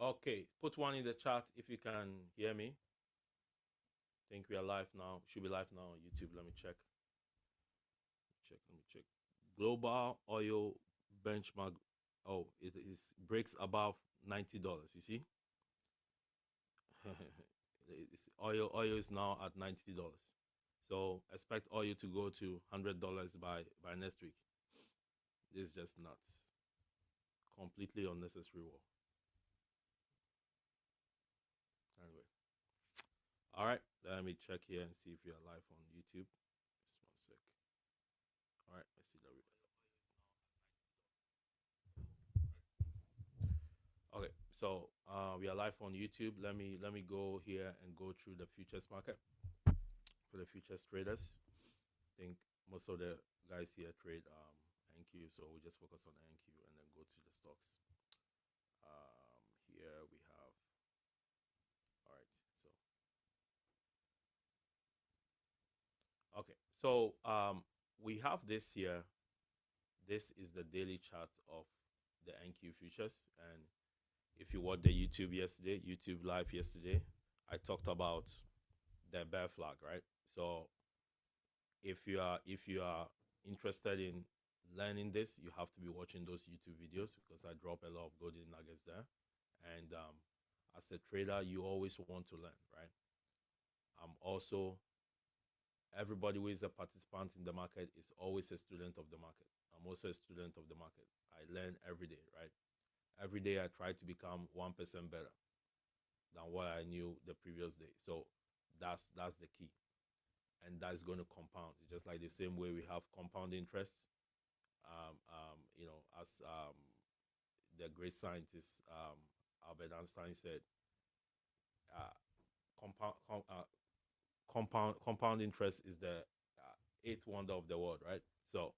Okay, put one in the chat if you can hear me. Think we are live now. Should be live now on YouTube. Let me check. Let me check. Global oil benchmark. Oh, it is breaks above $90. You see, oil is now at $90. So expect oil to go to $100 by next week. This is just nuts. Completely unnecessary war. Anyway, all right. Let me check here and see if we are live on YouTube. Just one sec. All right, I see that we. Okay, so we are live on YouTube. Let me go here and go through the futures market for the futures traders. I think most of the guys here trade NQ, so we just focus on NQ and then go to the stocks. Here we have. All right, so okay, so we have this here. This is the daily chart of the NQ futures, and if you watched the YouTube live yesterday, I talked about the bear flag, right? So if you are interested in learning this, you have to be watching those YouTube videos because I drop a lot of golden nuggets there. And as a trader, you always want to learn, right? I'm also everybody who is a participant in the market is always a student of the market. I'm also a student of the market. I learn every day, right? Every day I try to become 1% better than what I knew the previous day. So that's the key. And that's going to compound. It's just like the same way we have compound interest. As the great scientist Albert Einstein said, uh, compound interest is the eighth wonder of the world, right? So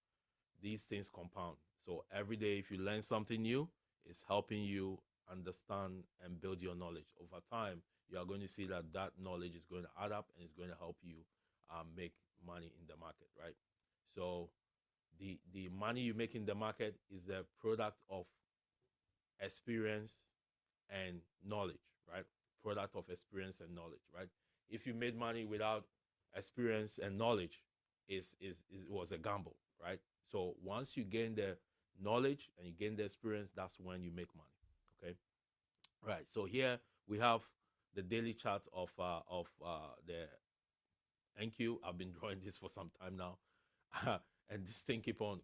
these things compound. So every day, if you learn something new, it's helping you understand and build your knowledge. Over time, you are going to see that that knowledge is going to add up and it's going to help you make money in the market, right? So the money you make in the market is a product of experience and knowledge, right? Product of experience and knowledge, right? If you made money without experience and knowledge, it was a gamble, right? So once you gain the knowledge and you gain the experience, that's when you make money. Okay, right. So here we have the daily chart of the NQ. I've been drawing this for some time now, and this thing keep on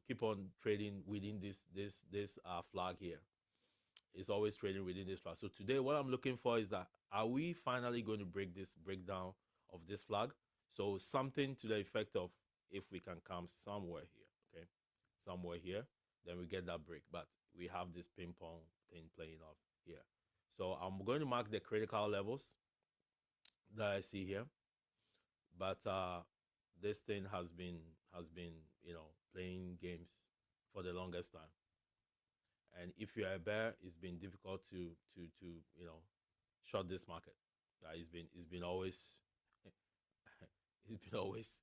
trading within this flag here. It's always trading within this flag. So today, what I'm looking for is that are we finally going to break this breakdown of this flag? So something to the effect of if we can come somewhere here, okay, somewhere here, then we get that break. But we have this ping pong thing playing off here. So I'm going to mark the critical levels that I see here. But this thing has been playing games for the longest time. And if you're a bear, it's been difficult to short this market. It's been always it's been always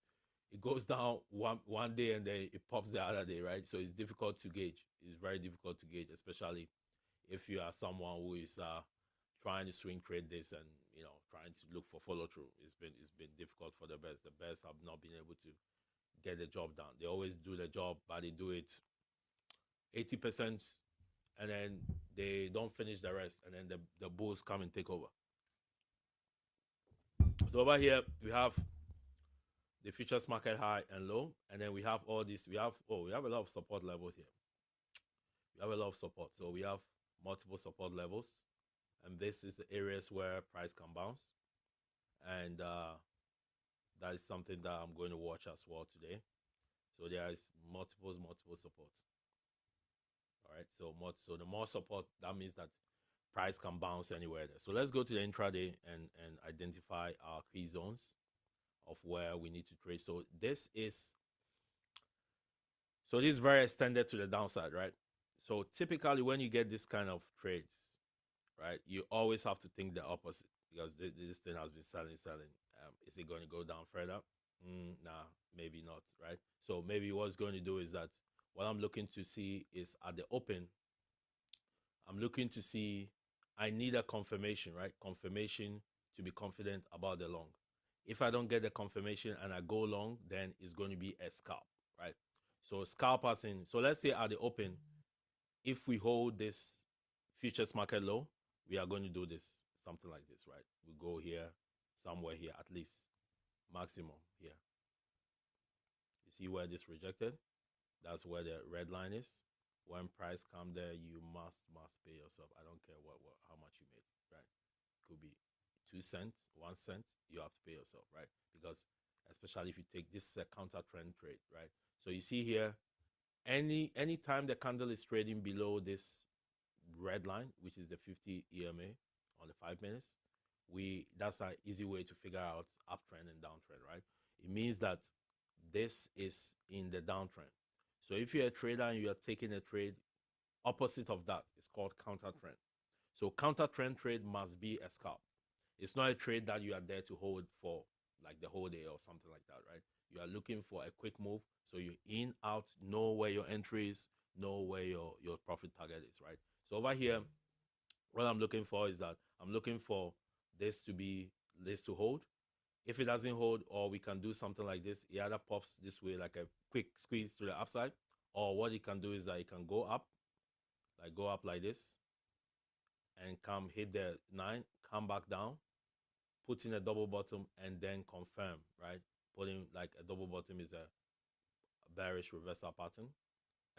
it goes down one day and then it pops the other day, right? So it's difficult to gauge. It's very difficult to gauge, especially if you are someone who is trying to swing trade this and trying to look for follow through. It's been difficult for the bears. The bears have not been able to get the job done. They always do the job, but they do it 80%, and then they don't finish the rest, and then the bulls come and take over. So over here we have the futures market high and low, and then we have all this. We have a lot of support levels here. We have a lot of support, so we have multiple support levels, and this is the areas where price can bounce, and that is something that I'm going to watch as well today. So there is multiple supports. All right, so the more support, that means that price can bounce anywhere there. So let's go to the intraday and identify our key zones of where we need to trade. So this is very extended to the downside, right? So typically when you get this kind of trades, right, you always have to think the opposite because this thing has been selling. Is it going to go down further? Nah, maybe not, right? So maybe what's going to do is that what I'm looking to see is at the open, I'm looking to see I need a confirmation, right? Confirmation to be confident about the long. If I don't get the confirmation and I go long, then it's going to be a scalp, right? So scalp as in, so let's say at the open, if we hold this futures market low, we are going to do this, something like this, right? We go here, somewhere here, at least maximum here. You see where this rejected? That's where the red line is. When price come there, you must pay yourself. I don't care what how much you made, right? Could be 2 cents, 1 cent. You have to pay yourself, right? Because especially if you take this counter trend trade, right? So you see here, any time the candle is trading below this red line, which is the 50 EMA on the 5 minutes, that's an easy way to figure out uptrend and downtrend, right? It means that this is in the downtrend. So if you're a trader and you are taking a trade, opposite of that is called counter trend. So counter trend trade must be a scalp. It's not a trade that you are there to hold for like the whole day or something like that, right? You are looking for a quick move. So you in, out, know where your entry is, know where your profit target is, right? So over here, what I'm looking for is that I'm looking for this to hold. If it doesn't hold, or we can do something like this, it either pops this way like a quick squeeze to the upside, or what it can do is that it can go up like this, and come hit the 9, come back down, put in a double bottom, and then confirm, right? Putting like a double bottom is a bearish reversal pattern.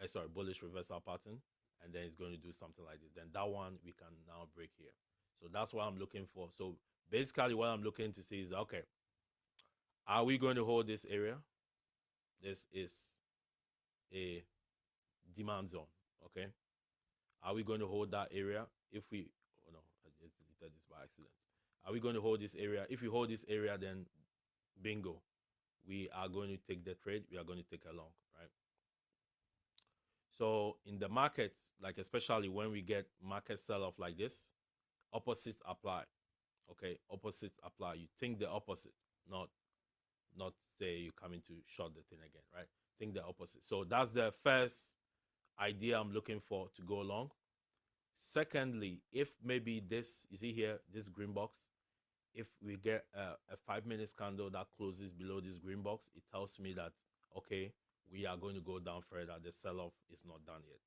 Sorry, bullish reversal pattern, and then it's going to do something like this. Then that one we can now break here. So that's what I'm looking for. So basically what I'm looking to see is, okay, are we going to hold this area? This is a demand zone, okay? Are we going to hold that area? If we, oh no, I just deleted this by accident. Are we going to hold this area? If we hold this area, then bingo, we are going to take the trade. We are going to take a long, right? So in the markets, like especially when we get market sell-off like this, opposites apply. Okay, opposites apply. You think the opposite, not say you coming to short the thing again, right? Think the opposite. So that's the first idea I'm looking for to go long. Secondly, if maybe this, you see here, this green box, if we get a 5 minutes candle that closes below this green box, it tells me that, okay, we are going to go down further. The sell-off is not done yet.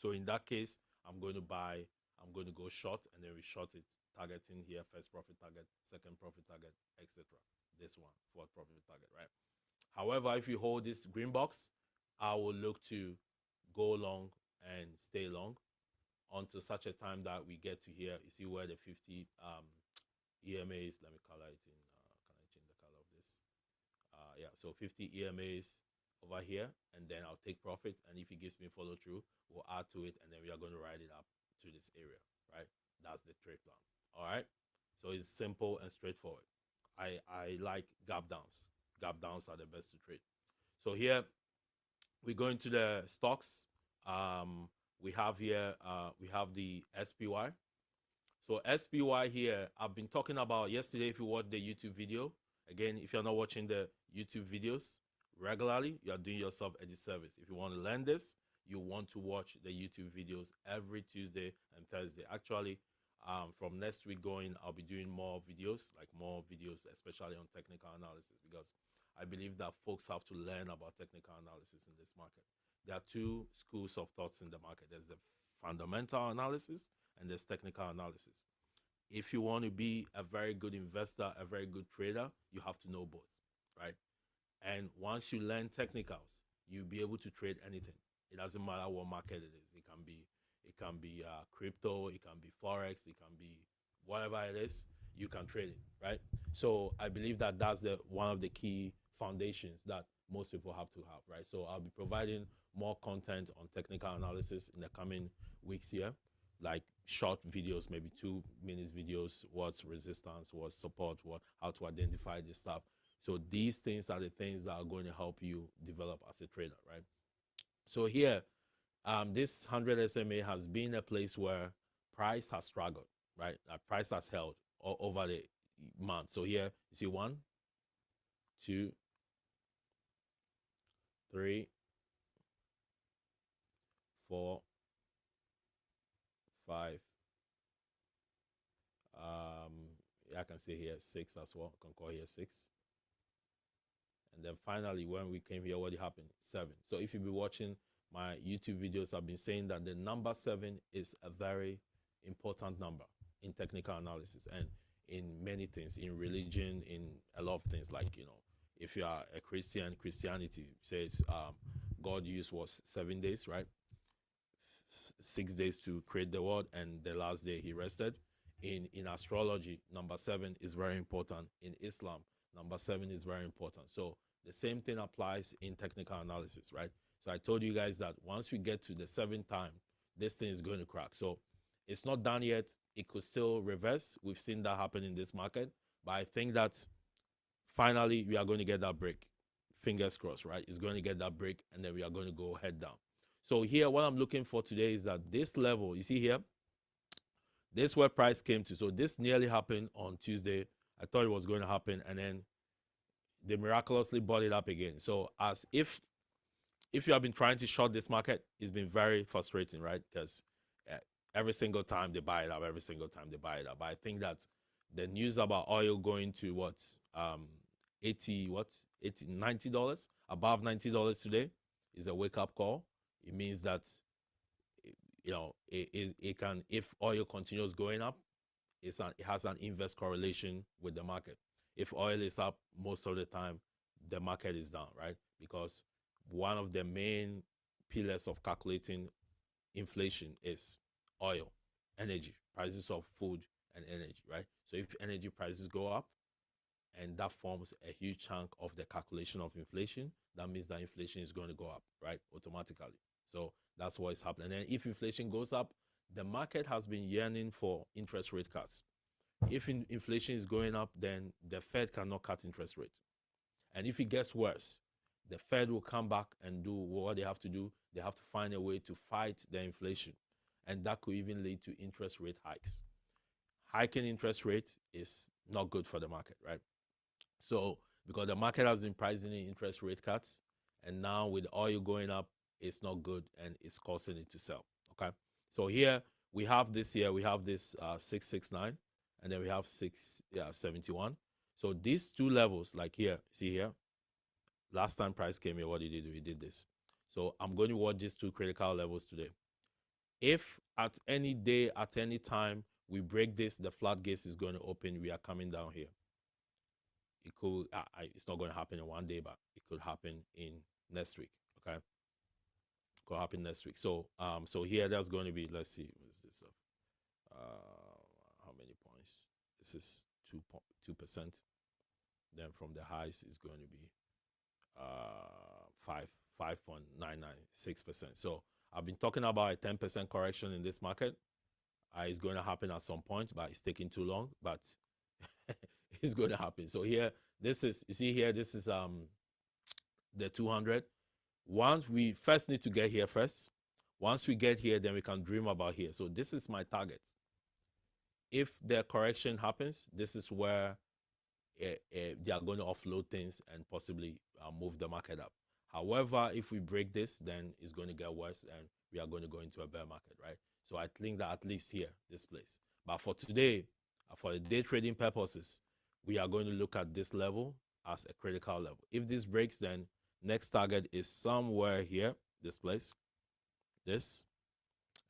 So in that case, I'm going to buy, I'm going to go short, and then we short it, targeting here, first profit target, second profit target, etc. This one, fourth profit target, right? However, if you hold this green box, I will look to go long and stay long until such a time that we get to here. You see where the 50 EMAs, let me color it in, can I change the color of this? Yeah, so 50 EMAs over here, and then I'll take profit, and if it gives me follow through, we'll add to it, and then we are going to ride it up to this area, right? That's the trade plan. All right, so it's simple and straightforward. I like gap downs. Gap downs are the best to trade. So here we go into the stocks. We have here we have the SPY. So SPY here, I've been talking about yesterday. If you watch the YouTube video, again, if you're not watching the YouTube videos regularly, you are doing yourself a disservice. If you want to learn this, you want to watch the YouTube videos every Tuesday and Thursday. Actually, from next week going, I'll be doing more videos, especially on technical analysis, because I believe that folks have to learn about technical analysis in this market. There are two schools of thoughts in the market. There's the fundamental analysis and there's technical analysis. If you want to be a very good investor, a very good trader, you have to know both, right? And once you learn technicals, you'll be able to trade anything. It doesn't matter what market it is. It can be crypto, it can be forex, it can be whatever it is. You can trade it, right? So I believe that that's one of the key foundations that most people have to have, right? So I'll be providing more content on technical analysis in the coming weeks here, like short videos, maybe 2 minutes videos, what's resistance, what's support, how to identify this stuff. So these things are the things that are going to help you develop as a trader, right? So here, this 100 SMA has been a place where price has struggled, right? Price has held over the month. So here, you see 1, 2, 3, 4, 5, I can say here 6 as well. I can call here 6. And then finally, when we came here, what happened? 7. So if you've been watching my YouTube videos, I've been saying that the number 7 is a very important number in technical analysis and in many things, in religion, in a lot of things. Like, if you are a Christian, Christianity says God used was 7 days, right? 6 days to create the world, and the last day he rested. In astrology, number 7 is very important. In Islam, number 7 is very important. So the same thing applies in technical analysis, right? So I told you guys that once we get to the 7th time, this thing is going to crack. So it's not done yet. It could still reverse. We've seen that happen in this market. But I think that finally we are going to get that break. Fingers crossed, right? It's going to get that break, and then we are going to go head down. So here, what I'm looking for today is that this level, you see here, this is where price came to. So this nearly happened on Tuesday. I thought it was going to happen, and then they miraculously bought it up again. So as if you have been trying to short this market, it's been very frustrating, right? Because every single time they buy it up, every single time they buy it up. But I think that the news about oil going to what, $90, above $90 today is a wake-up call. It means that it can, if oil continues going up, it has an inverse correlation with the market. If oil is up, most of the time the market is down, right? Because one of the main pillars of calculating inflation is oil, energy, prices of food and energy, right? So if energy prices go up, and that forms a huge chunk of the calculation of inflation, that means that inflation is going to go up, right? Automatically. So that's what is happening. And if inflation goes up, the market has been yearning for interest rate cuts. If inflation is going up, then the Fed cannot cut interest rate. And if it gets worse, the Fed will come back and do what they have to do. They have to find a way to fight the inflation. And that could even lead to interest rate hikes. Hiking interest rate is not good for the market, right? So because the market has been pricing in interest rate cuts, and now with oil going up, it's not good and it's causing it to sell. Okay. So here we have this 669, and then we have 671. So these two levels, like here, see here, last time price came here, what did he do? He did this. So I'm going to watch these two critical levels today. If at any day, at any time, we break this, the floodgates is going to open. We are coming down here. It could, it's not going to happen in one day, but it could happen in next week. Okay. It could happen next week. So, so here that's going to be, let's see, what's this of? How many points? This is 2%. Then from the highs is going to be 5.996%. So I've been talking about a 10% correction in this market. It's going to happen at some point, but it's taking too long. But it's going to happen. So here, this is, you see here, this is the 200. Once we first need to get here first. Once we get here, then we can dream about here. So this is my target. If the correction happens, this is where they are going to offload things and possibly move the market up. However, if we break this, then it's going to get worse and we are going to go into a bear market, right? So I think that at least here, this place. But for today, for the day trading purposes, we are going to look at this level as a critical level. If this breaks, then next target is somewhere here, this place, this,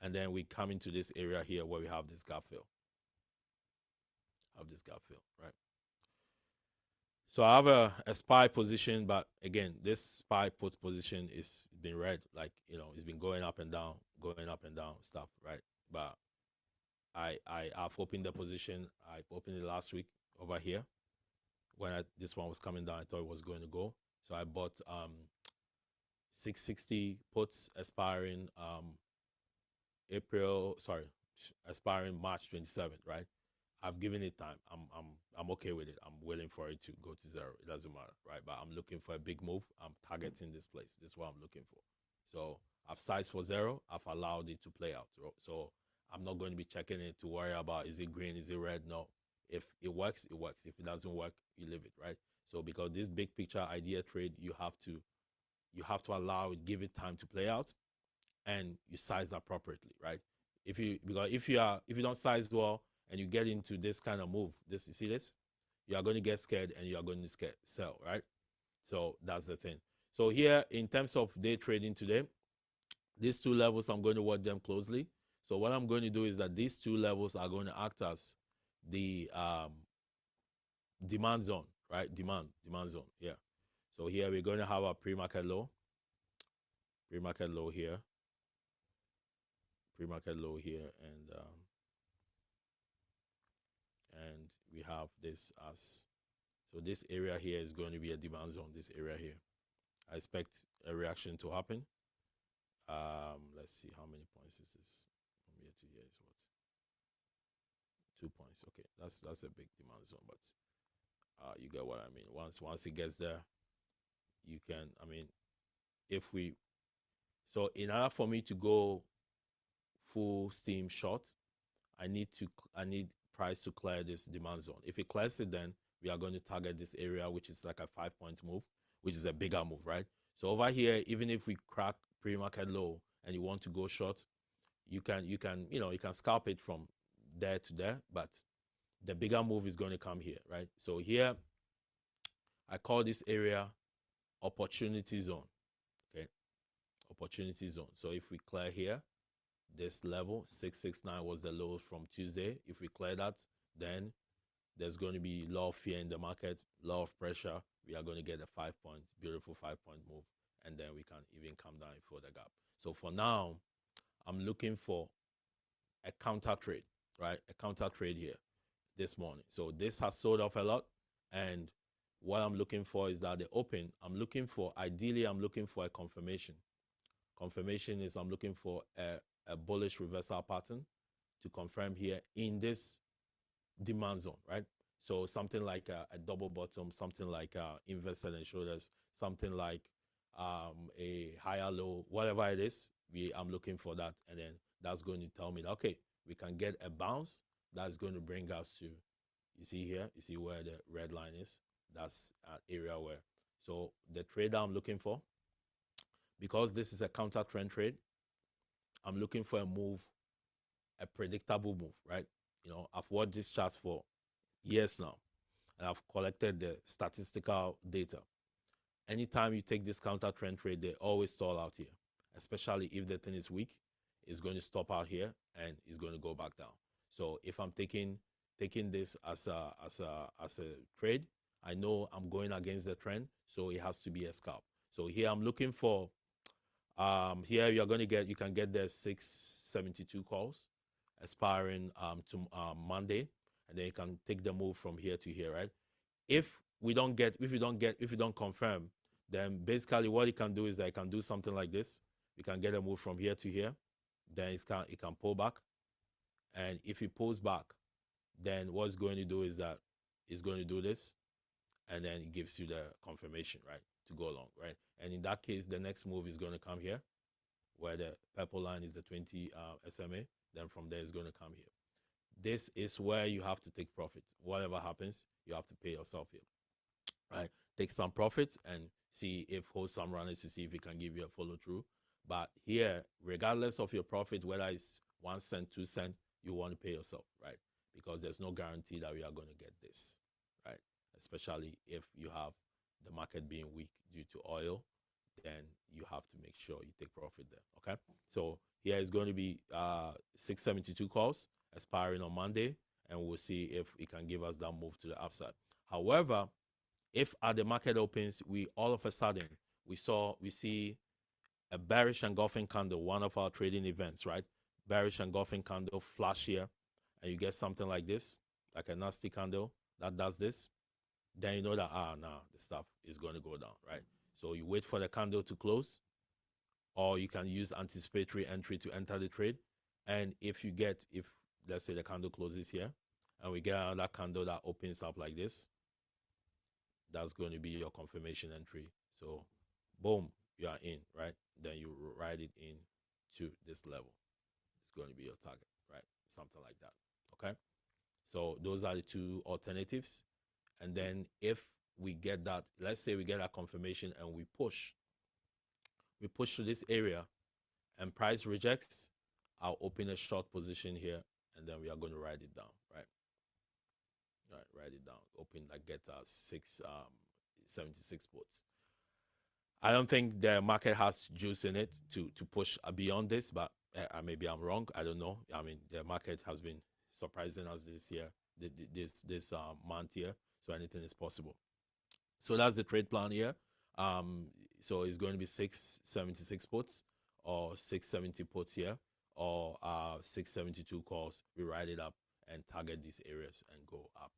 and then we come into this area here where we have this gap fill. Right? So I have a SPY position, but again, this SPY put position is been red, like, it's been going up and down stuff, right? But I've opened the position. I opened it last week over here. When this one was coming down, I thought it was going to go. So I bought 660 puts expiring expiring March 27th, right? I've given it time. I'm okay with it. I'm willing for it to go to zero. It doesn't matter, right? But I'm looking for a big move. I'm targeting this place. This is what I'm looking for. So I've sized for zero. I've allowed it to play out. So I'm not going to be checking it to worry about, is it green, is it red? No. If it works, it works. If it doesn't work, you leave it, right? So because this big picture idea trade, you have to allow it, give it time to play out, and you size appropriately, right? If you don't size well and you get into this kind of move, this, you see this, you are going to get scared and you are going to sell, right? So that's the thing. So here, in terms of day trading today, these two levels, I'm going to watch them closely. So what I'm going to do is that these two levels are going to act as the demand zone, right? Demand zone. Yeah. So here we're going to have a pre-market low here, and we have this as, so this area here is going to be a demand zone. This area here, I expect a reaction to happen. Let's see how many points is this from here to here is what, 2 points. Okay, that's a big demand zone, but you get what I mean. Once it gets there, you can, I mean, if we, so in order for me to go full steam short, I need price to clear this demand zone. If it clears it, then we are going to target this area, which is like a 5-point move, which is a bigger move, right? So over here, even if we crack pre-market low and you want to go short, you can you can scalp it from there to there, but the bigger move is going to come here, right? So here, I call this area opportunity zone. Okay, opportunity zone. So if we clear here, this level 669 was the low from Tuesday. If we clear that, then there's going to be a lot of fear in the market, a lot of pressure. We are going to get a 5-point, beautiful 5-point move, and then we can even come down and fill the gap. So for now, I'm looking for a counter trade, right? A counter trade here this morning. So this has sold off a lot, and what I'm looking for is that the open, ideally I'm looking for a confirmation. Confirmation is I'm looking for a bullish reversal pattern to confirm here in this demand zone, right? So something like a double bottom, something like inverse head and shoulders, something like a higher low, whatever it is, I'm looking for that, and then that's going to tell me that, okay, we can get a bounce that's going to bring us to, you see here, you see where the red line is, that's an area where, so the trade I'm looking for, because this is a counter trend trade, I'm looking for a move, a predictable move, right? You know, I've watched this chart for years now, and I've collected the statistical data. Anytime you take this counter trend trade, they always stall out here, especially if the thing is weak. It's going to stop out here and it's going to go back down. So if I'm taking this as a trade, I know I'm going against the trend, so it has to be a scalp. So here I'm looking for, here you can get the 672 calls expiring to Monday, and then you can take the move from here to here, right? If you don't confirm, then basically what you can do is that you can do something like this. You can get a move from here to here, then it can pull back, and if it pulls back, then what's going to do is that it's going to do this, and then it gives you the confirmation, right, to go along, right? And in that case, the next move is going to come here, where the purple line is the 20 SMA. Then from there, it's going to come here. This is where you have to take profits. Whatever happens, you have to pay yourself here, right? Take some profits and see if hold some runners to see if it can give you a follow through. But here, regardless of your profit, whether it's 1 cent, 2 cent, you want to pay yourself, right? Because there's no guarantee that we are going to get this, right? Especially if you have the market being weak due to oil, then you have to make sure you take profit there, okay? So here is going to be 672 calls expiring on Monday, and we'll see if it can give us that move to the upside. However, if at the market opens, we all of a sudden we see a bearish engulfing candle, one of our trading events, right? Bearish engulfing candle flash here, and you get something like this, like a nasty candle that does this, then you know that the stuff is going to go down, right? So you wait for the candle to close, or you can use anticipatory entry to enter the trade. And if let's say the candle closes here, and we get another candle that opens up like this, that's going to be your confirmation entry. So boom, you are in, right? Then you ride it in to this level. It's going to be your target, right? Something like that, okay? So those are the two alternatives. And then if we get that, let's say we get a confirmation and we push to this area and price rejects, I'll open a short position here, and then we are going to ride it down, right? All right, write it down. Open like get 76 puts. I don't think the market has juice in it to push beyond this, but maybe I'm wrong. I don't know. I mean, the market has been surprising us this year, this month here. So anything is possible. So that's the trade plan here. Um, so it's going to be 676 puts or 670 puts here or 672 calls. We write it up and target these areas and go up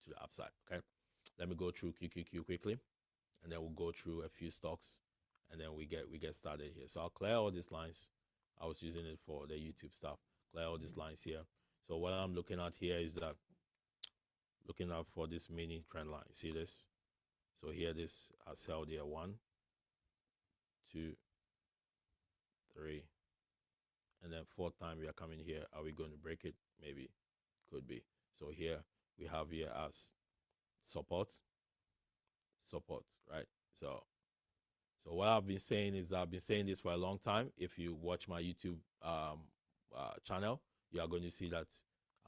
to the upside. Okay. Let me go through QQQ quickly, and then we'll go through a few stocks, and then we get started here. So I'll clear all these lines. I was using it for the YouTube stuff. Clear all these lines here. So what I'm looking at here is that looking out for this mini trend line. See this? So here this has held here 1, 2, 3, and then fourth time we are coming here. Are we going to break it? Maybe, could be. So here we have here as support, right? So what I've been saying is I've been saying this for a long time. If you watch my YouTube channel, you are going to see that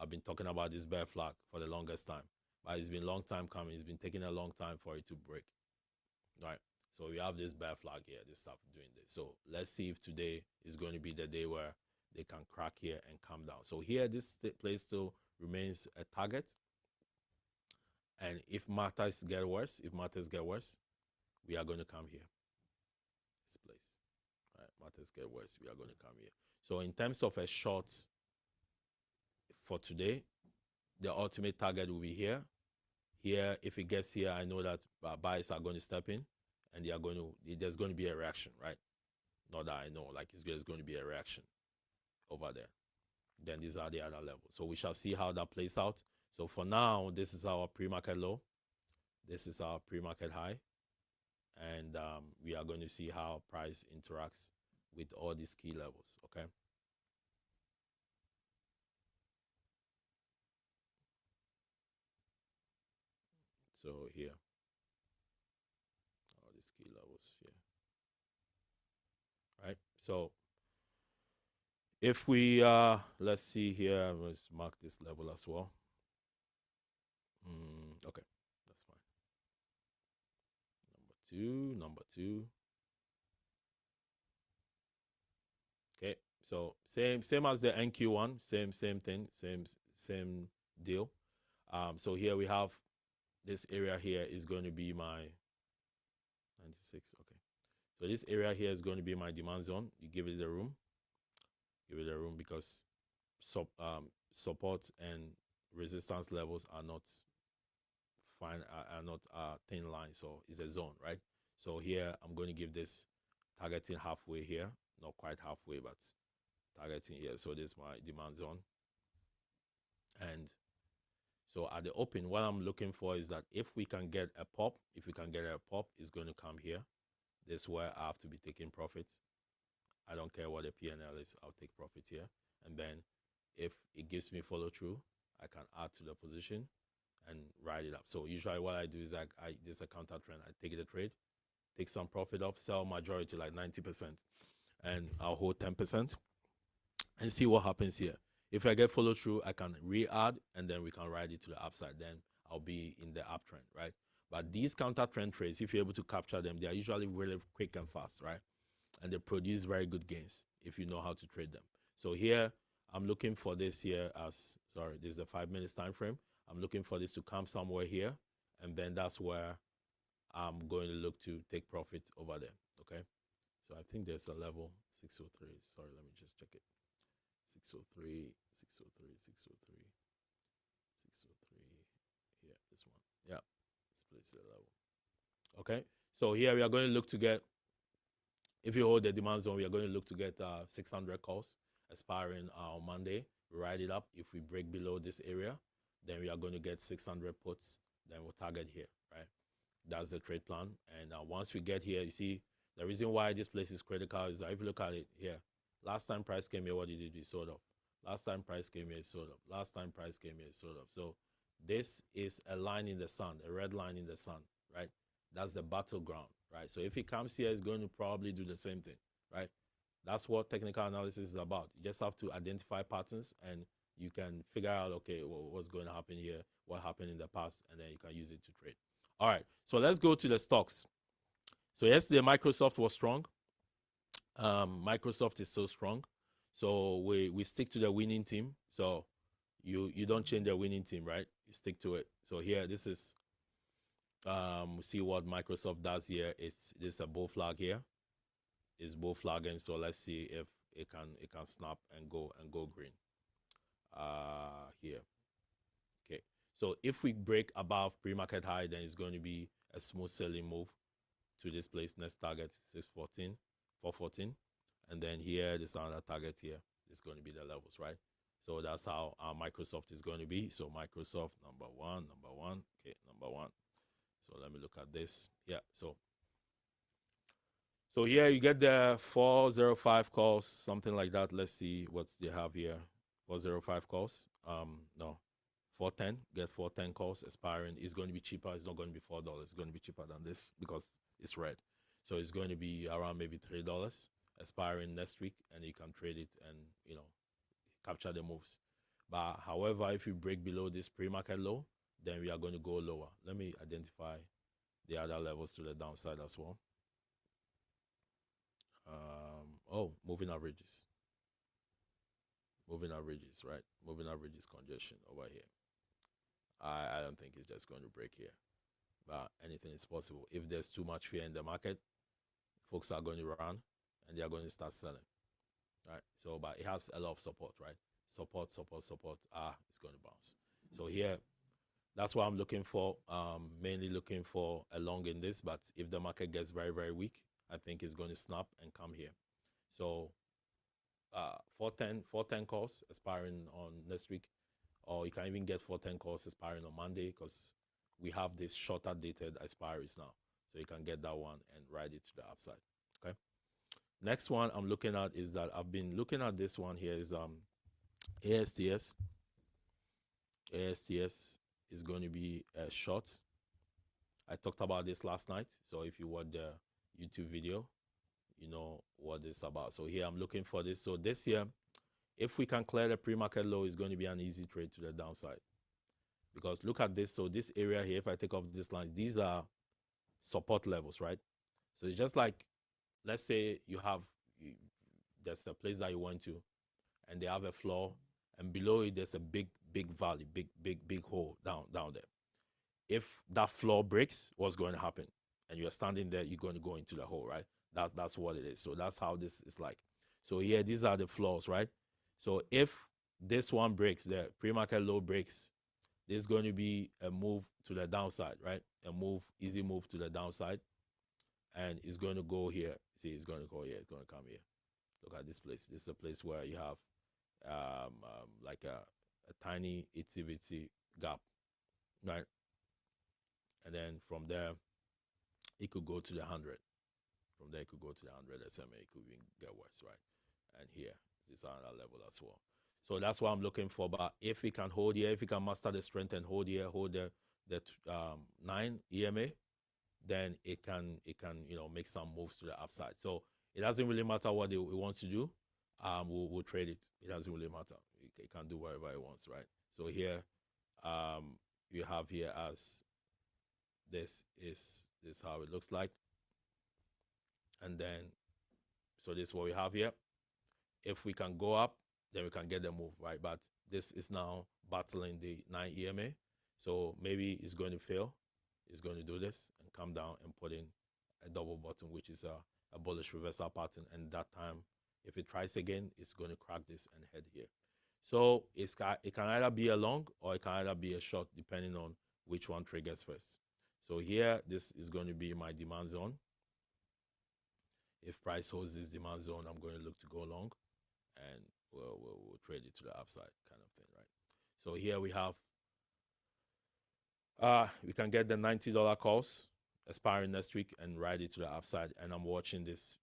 I've been talking about this bear flag for the longest time. But it's been a long time coming. It's been taking a long time for it to break. Right. So we have this bear flag here, this stuff doing this. So let's see if today is going to be the day where they can crack here and come down. So here, this place still remains a target. And if matters get worse, we are going to come here. This place. Right. Matters get worse, we are going to come here. So in terms of a short for today, the ultimate target will be here. Here, if it gets here, I know that buyers are going to step in, and they are going to. There's going to be a reaction, right? Not that I know, like there's going to be a reaction over there. Then these are the other levels. So we shall see how that plays out. So for now, this is our pre-market low. This is our pre-market high, and we are going to see how price interacts with all these key levels. Okay. So here, all these key levels here, right? So if we, let's see here, let's mark this level as well. Okay, that's fine. Number two. Okay, so same as the NQ one, same thing, same deal. So here we have this area here is going to be my 96. Okay, so this area here is going to be my demand zone. You give it a room, because support and resistance levels are not fine, are not thin lines, so it's a zone, right? So here I'm going to give this targeting halfway here, not quite halfway, but targeting here. So this is my demand zone. And so at the open, what I'm looking for is that if we can get a pop, it's going to come here. This is where I have to be taking profits. I don't care what the PNL is, I'll take profit here. And then if it gives me follow through, I can add to the position and ride it up. So usually what I do is like this is a counter trend. I take the trade, take some profit off, sell majority like 90%, and I'll hold 10% and see what happens here. If I get follow through, I can re-add and then we can ride it to the upside. Then I'll be in the uptrend, right? But these counter trend trades, if you're able to capture them, they are usually really quick and fast, right? And they produce very good gains if you know how to trade them. So here, I'm looking for this here as, sorry, this is a 5 minutes time frame. I'm looking for this to come somewhere here, and then that's where I'm going to look to take profit over there, okay? So I think there's a level 603. Sorry, let me just check it. 603, 603, 603, 603. Yeah, this one. Yeah, this place is a level. Okay, so here we are going to look to get, if you hold the demand zone, we are going to look to get 600 calls expiring on Monday. We ride it up. If we break below this area, then we are going to get 600 puts. Then we'll target here, right? That's the trade plan. And once we get here, you see, the reason why this place is critical is that if you look at it here, last time price came here, what did it do? Sold off. Last time price came here, sold off. Last time price came here, sold off. So this is a line in the sun, a red line in the sun, right? That's the battleground, right? So if it comes here, it's going to probably do the same thing, right? That's what technical analysis is about. You just have to identify patterns and you can figure out, okay, well, what's going to happen here, what happened in the past, and then you can use it to trade. All right, so let's go to the stocks. So yesterday, Microsoft was strong. Microsoft is so strong. So we stick to the winning team. So you don't change the winning team, right? You stick to it. So here, this is we see what Microsoft does here. This is a bull flag here. It's bull flagging. So let's see if it can snap and go green. Here. Okay. So if we break above pre-market high, then it's going to be a smooth selling move to this place. Next target 614, 414, and then here this another target here. It's going to be the levels, right? So that's how our Microsoft is going to be. So Microsoft number one. Okay, number one. So let me look at this. Yeah. So here you get the 405 calls, something like that. Let's see what they have here. 405 calls. No. 410. Get 410 calls expiring. It's going to be cheaper. It's not going to be $4. It's going to be cheaper than this because it's red. So it's going to be around maybe $3 expiring next week, and you can trade it and capture the moves. But however, if you break below this pre-market low, then we are going to go lower. Let me identify the other levels to the downside as well. Moving averages. Moving averages, right? Moving averages congestion over here. I don't think it's just going to break here. But anything is possible. If there's too much fear in the market, folks are going to run and they are going to start selling. Right? So, but it has a lot of support, right? Support. It's going to bounce. So here, that's what I'm looking for. Mainly looking for a long in this, but if the market gets very, very weak, I think it's going to snap and come here. So 410 calls expiring on next week, or you can even get 410 calls expiring on Monday because we have this shorter dated expiries now. So you can get that one and ride it to the upside. Okay. Next one I'm looking at is that I've been looking at this one here is ASTS. ASTS is going to be a short. I talked about this last night. So if you watch the YouTube video, you know what this is about. So here I'm looking for this. So this year, if we can clear the pre-market low, it's going to be an easy trade to the downside. Because look at this. So this area here, if I take off this line, these are support levels, right? So it's just like, let's say there's a place that you went to and they have a floor, and below it there's a big valley, big hole down there. If that floor breaks, what's going to happen? And you're standing there, you're going to go into the hole, right? That's what it is. So that's how this is like. So here, these are the floors, right? So if this one breaks, the pre-market low breaks, there's going to be a move to the downside, right? Easy move to the downside. And it's going to go here. See, it's going to go here. It's going to come here. Look at this place. This is a place where you have like a tiny itsy-bitsy gap, right? And then from there, it could go to the 100. From there, it could go to the 100 SMA. It could even get worse, right? And here, this is another level as well. So that's what I'm looking for. But if we can hold here, if we can master the strength and hold here, hold the 9 EMA, then it can make some moves to the upside. So it doesn't really matter what it wants to do. We'll trade it. It doesn't really matter. It can do whatever it wants, right? So here, you have here as this is how it looks like. And then, so this is what we have here. If we can go up, then we can get the move, right? But this is now battling the 9 EMA. So maybe it's going to fail. It's going to do this and come down and put in a double bottom, which is a bullish reversal pattern. And that time, if it tries again, it's going to crack this and head here. So it can either be a long or it can either be a short, depending on which one triggers first. So here, this is going to be my demand zone. If price holds this demand zone, I'm going to look to go long, and we'll trade it to the upside kind of thing, right? So here we have, we can get the $90 calls expiring next week and ride it to the upside. And I'm watching this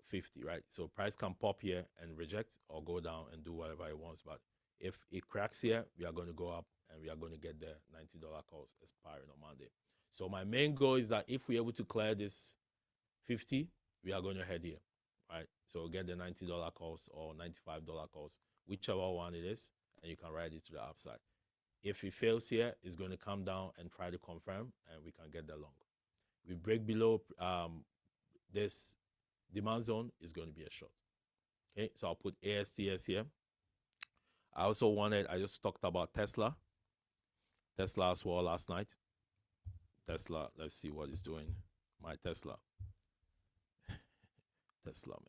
50, right? So price can pop here and reject or go down and do whatever it wants. But if it cracks here, we are going to go up and we are going to get the $90 calls expiring on Monday. So my main goal is that if we're able to clear this 50, we are going to head here, right? So get the $90 calls or $95 calls, whichever one it is, and you can ride it to the upside. If it fails here, it's going to come down and try to confirm, and we can get the long. We break below this demand zone, is going to be a short. Okay, so I'll put ASTS here. I just talked about Tesla as well last night. Tesla, let's see what it's doing. My Tesla, man.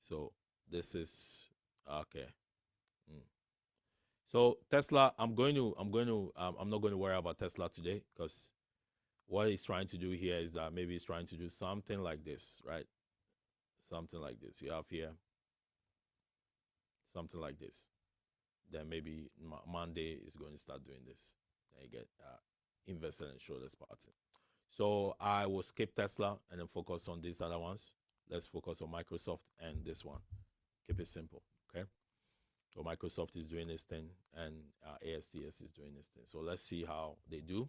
So this is okay. Mm. So Tesla, I'm not going to worry about Tesla today, because what he's trying to do here is that maybe he's trying to do something like this, right? Something like this. You have here something like this. Then maybe Monday is going to start doing this. Then you get investor and shoulders party. So I will skip Tesla and then focus on these other ones. Let's focus on Microsoft and this one. Keep it simple, okay? So Microsoft is doing this thing, and ASTS is doing this thing. So let's see how they do.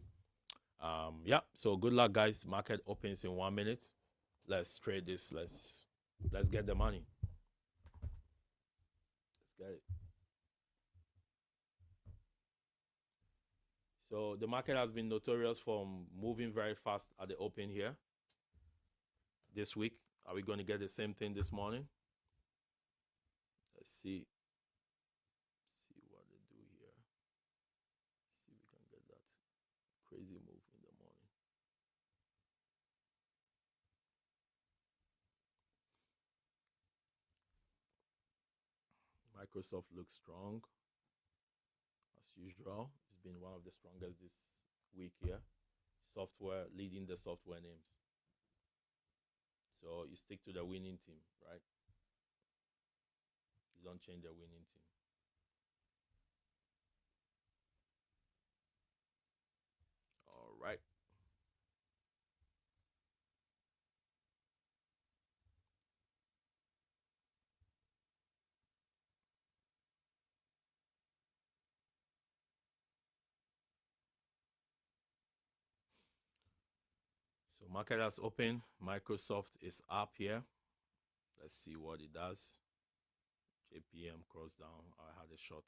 Yeah, so good luck, guys. Market opens in 1 minute. Let's trade this. Let's get the money. Let's get it. So the market has been notorious for moving very fast at the open here this week. Are we going to get the same thing this morning? Let's see. See what they do here. See if we can get that crazy move in the morning. Microsoft looks strong as usual. It's been one of the strongest this week here. Software leading the software names. So you stick to the winning team, right? You don't change the winning team. All right. So market has opened. Microsoft is up here. Let's see what it does. JPM cross down. I had a short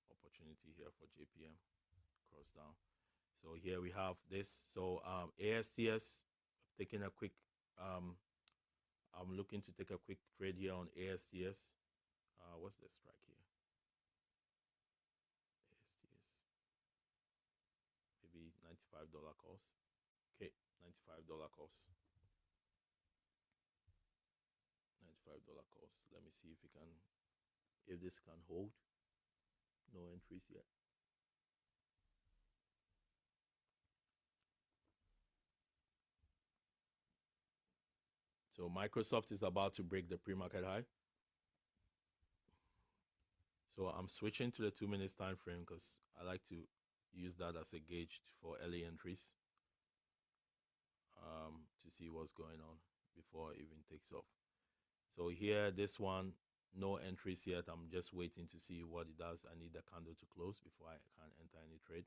opportunity here for JPM cross down. So here we have this. So ASTS, taking a quick. I'm looking to take a quick trade here on ASTS. What's the strike here? ASTS. Maybe $95 calls. Okay, $95 calls. $95 calls. Let me see if this can hold. No entries yet. So Microsoft is about to break the pre-market high. So I'm switching to the 2 minutes time frame because I like to use that as a gauge for early entries to see what's going on before it even takes off. So here, this one, no entries yet. I'm just waiting to see what it does. I need the candle to close before I can enter any trade.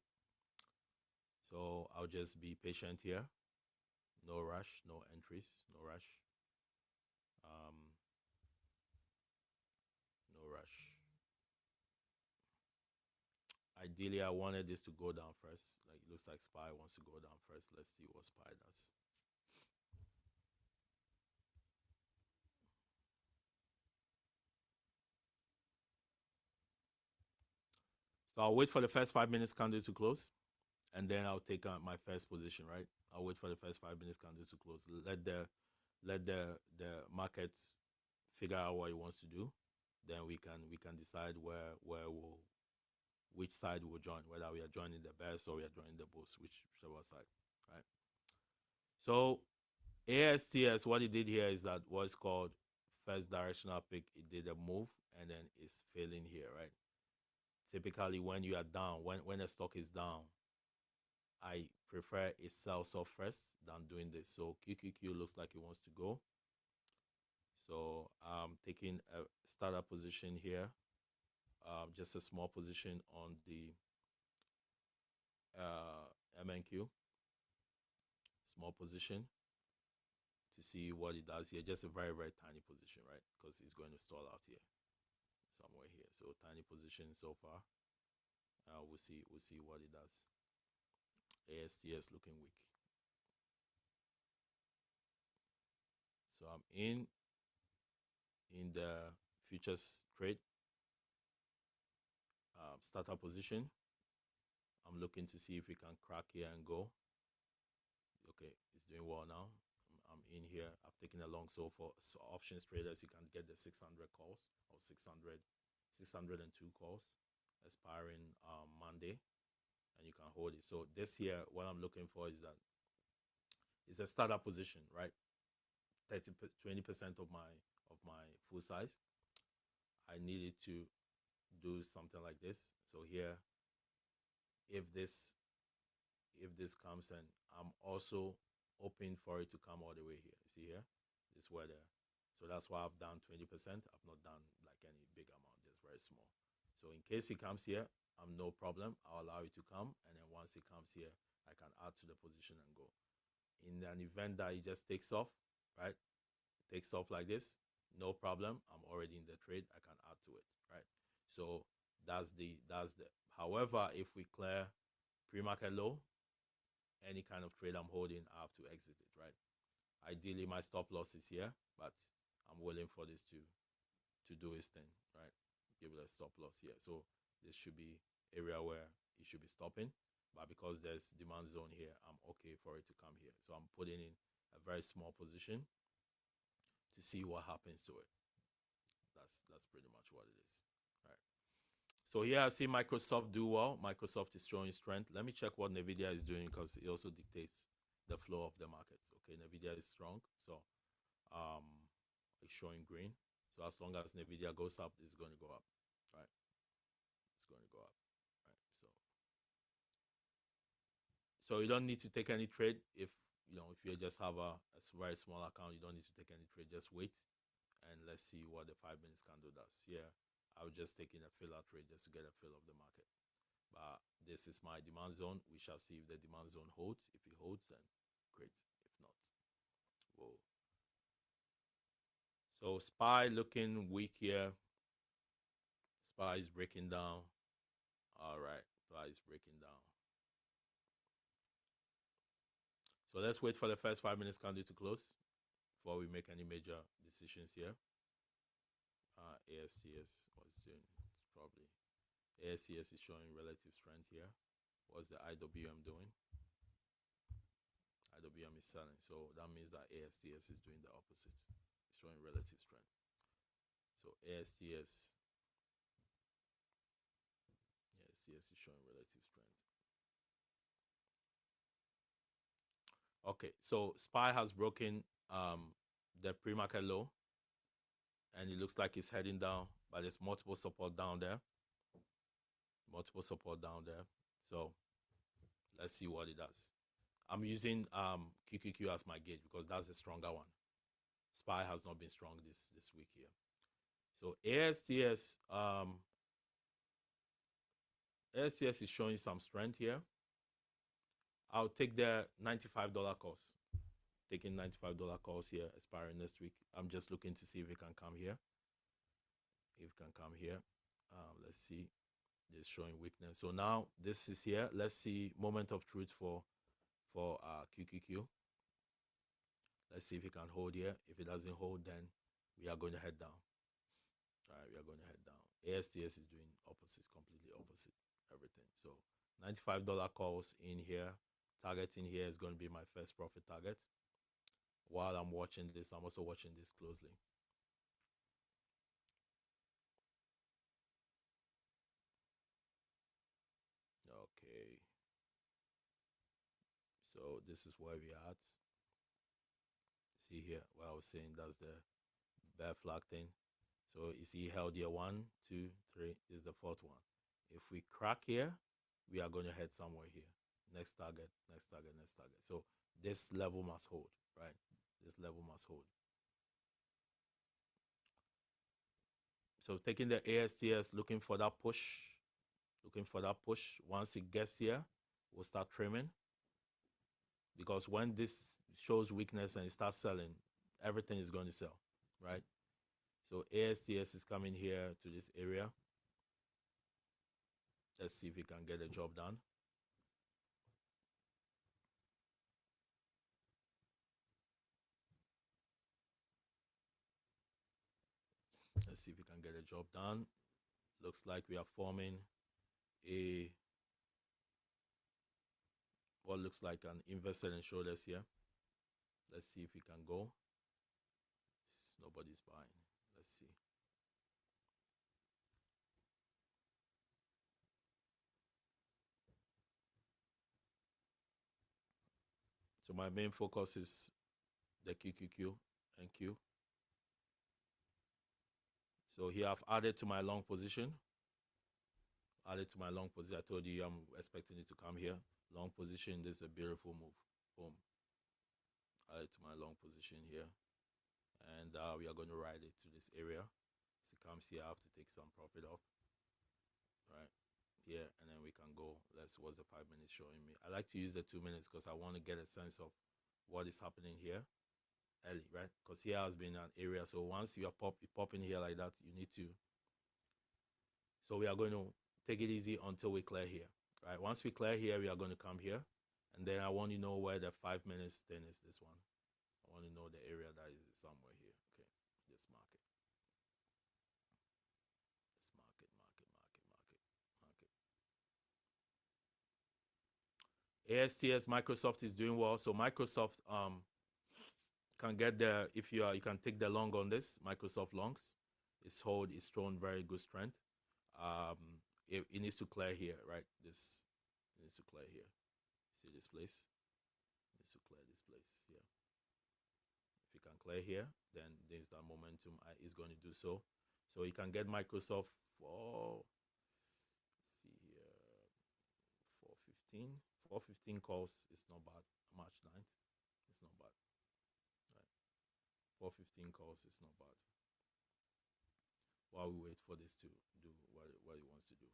So I'll just be patient here. No rush, no entries, no rush. No rush. Ideally, I wanted this to go down first. Like, it looks like SPY wants to go down first. Let's see what SPY does. So I'll wait for the first 5 minutes candle to close, and then I'll take my first position, right? I'll wait for the first 5 minutes candle to close. Let the market figure out what it wants to do. Then we can decide which side we'll join, whether we are joining the bears or we are joining the bulls, whichever side, right? So ASTS, what it did here is that what's called first directional pick. It did a move and then it's failing here, right? Typically, when you are down, when a stock is down, I prefer it sells off first than doing this. So QQQ looks like it wants to go. So I'm taking a startup position here, just a small position on the MNQ, small position to see what it does here. Just a very, very tiny position, right? Because it's going to stall out here, somewhere here. So tiny position so far. We'll see what it does. ASTS looking weak. So I'm in the futures trade, startup position. I'm looking to see if we can crack here and go. Okay, it's doing well now. I'm in here. I've taken a long. So for options traders, you can get the 600 calls or 602 calls expiring Monday, and you can hold it. So this here, what I'm looking for is that it's a startup position, right? 20% of my full size. I needed to do something like this. So here, if this comes, and I'm also hoping for it to come all the way here. You see here, this weather. So that's why I've done 20%. I've not done like any big amount, just very small. So in case it comes here, I'm no problem. I'll allow it to come, and then once it comes here, I can add to the position and go. In an event that it just takes off, right? It takes off like this, no problem. I'm already in the trade. I can add to it, right? So that's the. However, if we clear pre-market low, any kind of trade I'm holding, I have to exit it, right? Ideally, my stop loss is here, but I'm willing for this to do its thing, right? Give it a stop loss here. So this should be area where it should be stopping, but because there's demand zone here, I'm okay for it to come here. So I'm putting in a very small position to see what happens to it. That's pretty much what it is. All right. So here I see Microsoft do well. Microsoft is showing strength. Let me check what NVIDIA is doing because it also dictates the flow of the market. Okay, NVIDIA is strong, so it's showing green. So as long as NVIDIA goes up, it's going to go up, right? It's going to go up, right? So you don't need to take any trade if you just have a very small account. You don't need to take any trade. Just wait, and let's see what the 5 minutes candle does. Here, I was just taking a filler trade just to get a feel of the market. But this is my demand zone. We shall see if the demand zone holds. If it holds, then great. If not, whoa. So SPY looking weak here. SPY is breaking down. All right, SPY is breaking down. So let's wait for the first 5 minutes candle to close before we make any major decisions here. ASTS, what's doing? It's probably ASTS is showing relative strength here. What's the IWM doing? IWM is selling, so that means that ASTS is doing the opposite. It's showing relative strength. So ASTS is showing relative strength. Okay, so SPY has broken the pre-market low, and it looks like it's heading down, but there's multiple support down there. So let's see what it does. I'm using QQQ as my gauge because that's a stronger one. SPY has not been strong this week here. So ASTS is showing some strength here. I'll take the $95 calls. Taking $95 calls here, expiring next week. I'm just looking to see if it can come here. Let's see. It's showing weakness. So now this is here. Let's see moment of truth for QQQ. Let's see if it can hold here. If it doesn't hold, then we are going to head down. All right, we are going to head down. ASTS is doing opposite, completely opposite, everything. So $95 calls in here. Targeting here is going to be my first profit target. While I'm watching this, I'm also watching this closely. Okay. So this is where we are at. See here, what I was saying, that's the bear flag thing. So you see held here 1, 2, 3. This is the fourth one. If we crack here, we are going to head somewhere here. Next target. So this level must hold, right? This level must hold. So taking the ASTS, looking for that push. Once it gets here, we'll start trimming. Because when this shows weakness and it starts selling, everything is going to sell, right? So ASTS is coming here to this area. Let's see if we can get the job done. Let's see if we can get the job done. Looks like we are forming a what looks like an inverse head and shoulders here. Let's see if we can go. Nobody's buying. Let's see. So my main focus is the QQQ and Q. So here I've added to my long position. Added to my long position. I told you I'm expecting it to come here. Long position. This is a beautiful move. Boom. Added to my long position here. And we are going to ride it to this area. As it comes here, I have to take some profit off. Right here, and then we can go. What's the 5 minutes showing me? I like to use the 2 minutes because I want to get a sense of what is happening here early, right? Because here has been an area. So once you are popping here like that, you need to. So we are going to take it easy until we clear here, right? Once we clear here, we are going to come here, and then I want to know where the 5 minutes thing is. This one. I want to know the area that is somewhere here. Okay, just mark it. Let's mark it. ASTS Microsoft is doing well. So Microsoft can get there if you can take the long on this. Microsoft longs. It's shown very good strength. It needs to clear here, right? It needs to clear here. See this place? It needs to clear this place here. If you can clear here, then there's that momentum is going to do so. So you can get Microsoft for, let's see here, 415. 415 calls is not bad. March 9th, it's not bad. Right. 415 calls is not bad. While we wait for this to do what it wants to do.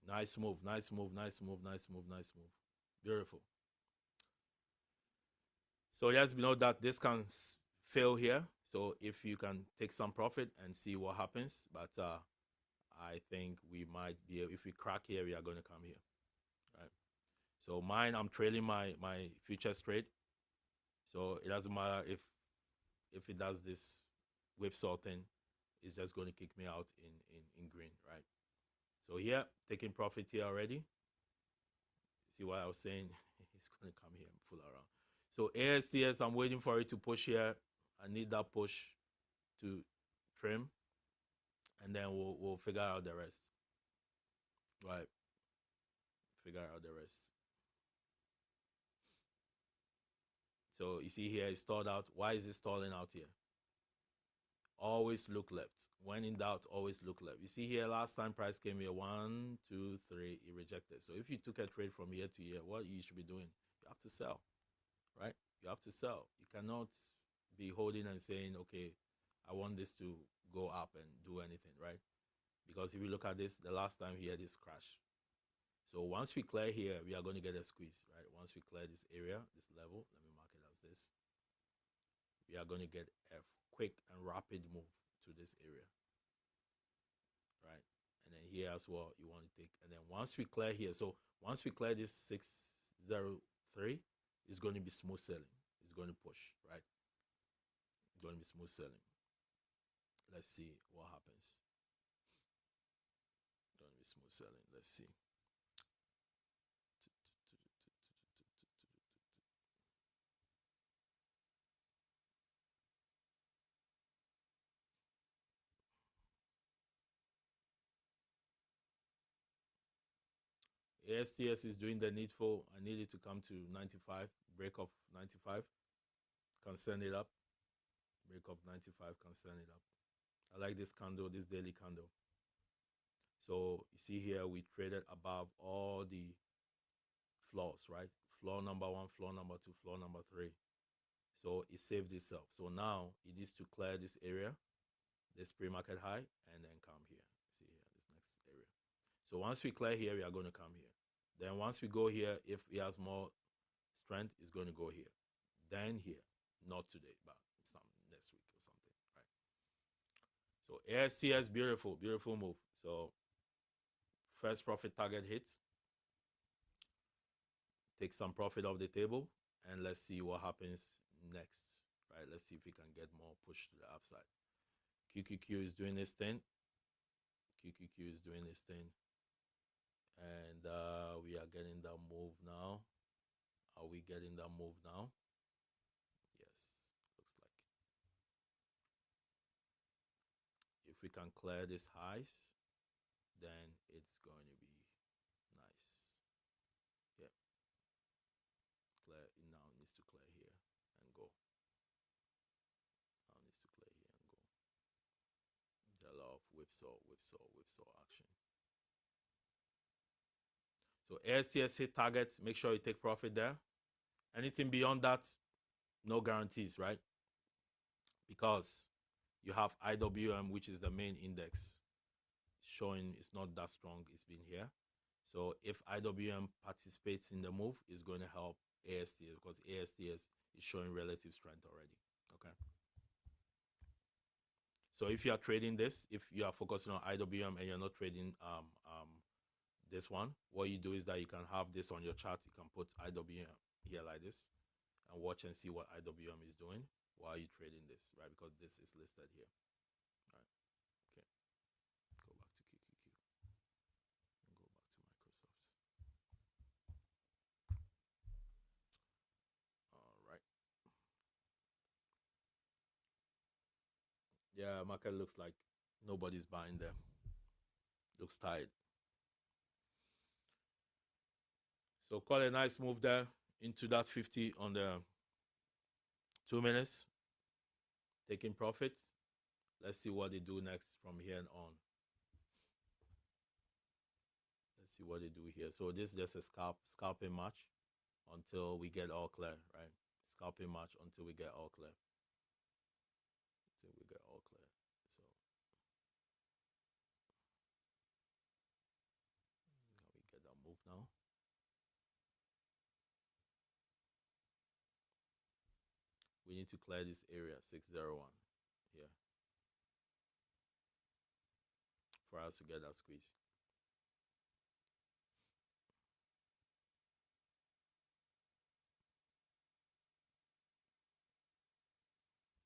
Nice move, nice move, nice move, nice move, nice move. Beautiful. So yes, we know that this can fail here. So if you can take some profit and see what happens, but I think we might be able, if we crack here, we are going to come here. Right. So mine, I'm trailing my futures trade. So it doesn't matter if it does this whipsaw thing, it's just going to kick me out in green, right? So here, taking profit here already. See what I was saying? It's going to come here and pull around. So ASTS, I'm waiting for it to push here. I need that push to trim, and then we'll figure out the rest. Right. Figure out the rest. So you see here, it's stalled out. Why is it stalling out here? Always look left. When in doubt, always look left. You see here, last time price came here, 1, 2, 3, it rejected. So if you took a trade from here to here, what you should be doing? You have to sell, right? You have to sell. You cannot be holding and saying, okay, I want this to go up and do anything, right? Because if you look at this, the last time here, this crash. So once we clear here, we are going to get a squeeze, right? Once we clear this area, this level, let me mark it as this. We are going to get a quick and rapid move to this area, right? And then here as well, you want to take, and then once we clear here, so once we clear this 603, it's going to be smooth selling. It's going to push, right? It's going to be smooth selling. Let's see what happens. It's going to be smooth selling. Let's see. ASTS is doing the needful. I need it to come to 95, break of 95, can send it up. Break of 95, can send it up. I like this candle, this daily candle. So you see here, we traded above all the floors, right? Floor number 1, floor number 2, floor number 3. So it saved itself. So now it needs to clear this area, this pre-market high, and then come here. See here, this next area. So once we clear here, we are going to come here. Then once we go here, if it has more strength, it's going to go here. Then here. Not today, but some next week or something, right? So ASTS, beautiful, beautiful move. So first profit target hits, take some profit off the table, and let's see what happens next, right? Let's see if we can get more push to the upside. QQQ is doing this thing. QQQ is doing this thing. And we are getting that move now. Are we getting that move now? Yes, looks like. If we can clear these highs, then it's going to be nice. Yeah. Clear, it now needs to clear here and go. Now needs to clear here and go. There's a lot of whipsaw action. So ASTS hit targets, make sure you take profit there. Anything beyond that, no guarantees, right? Because you have IWM, which is the main index, showing it's not that strong. It's been here. So if IWM participates in the move, it's going to help ASTS because ASTS is showing relative strength already. Okay. So if you are trading this, if you are focusing on IWM and you're not trading this one, what you do is that you can have this on your chart. You can put IWM here like this and watch and see what IWM is doing while you're trading this, right? Because this is listed here. All right. Okay. Go back to QQQ and go back to Microsoft. All right. Yeah, market looks like nobody's buying there. Looks tight. So call a nice move there into that 50 on the 2 minutes. Taking profits. Let's see what they do next from here on. Let's see what they do here. So this is just a scalping match until we get all clear, right? Scalping match until we get all clear. Until we get all clear. So we get that move now. We need to clear this area 601 here for us to get that squeeze.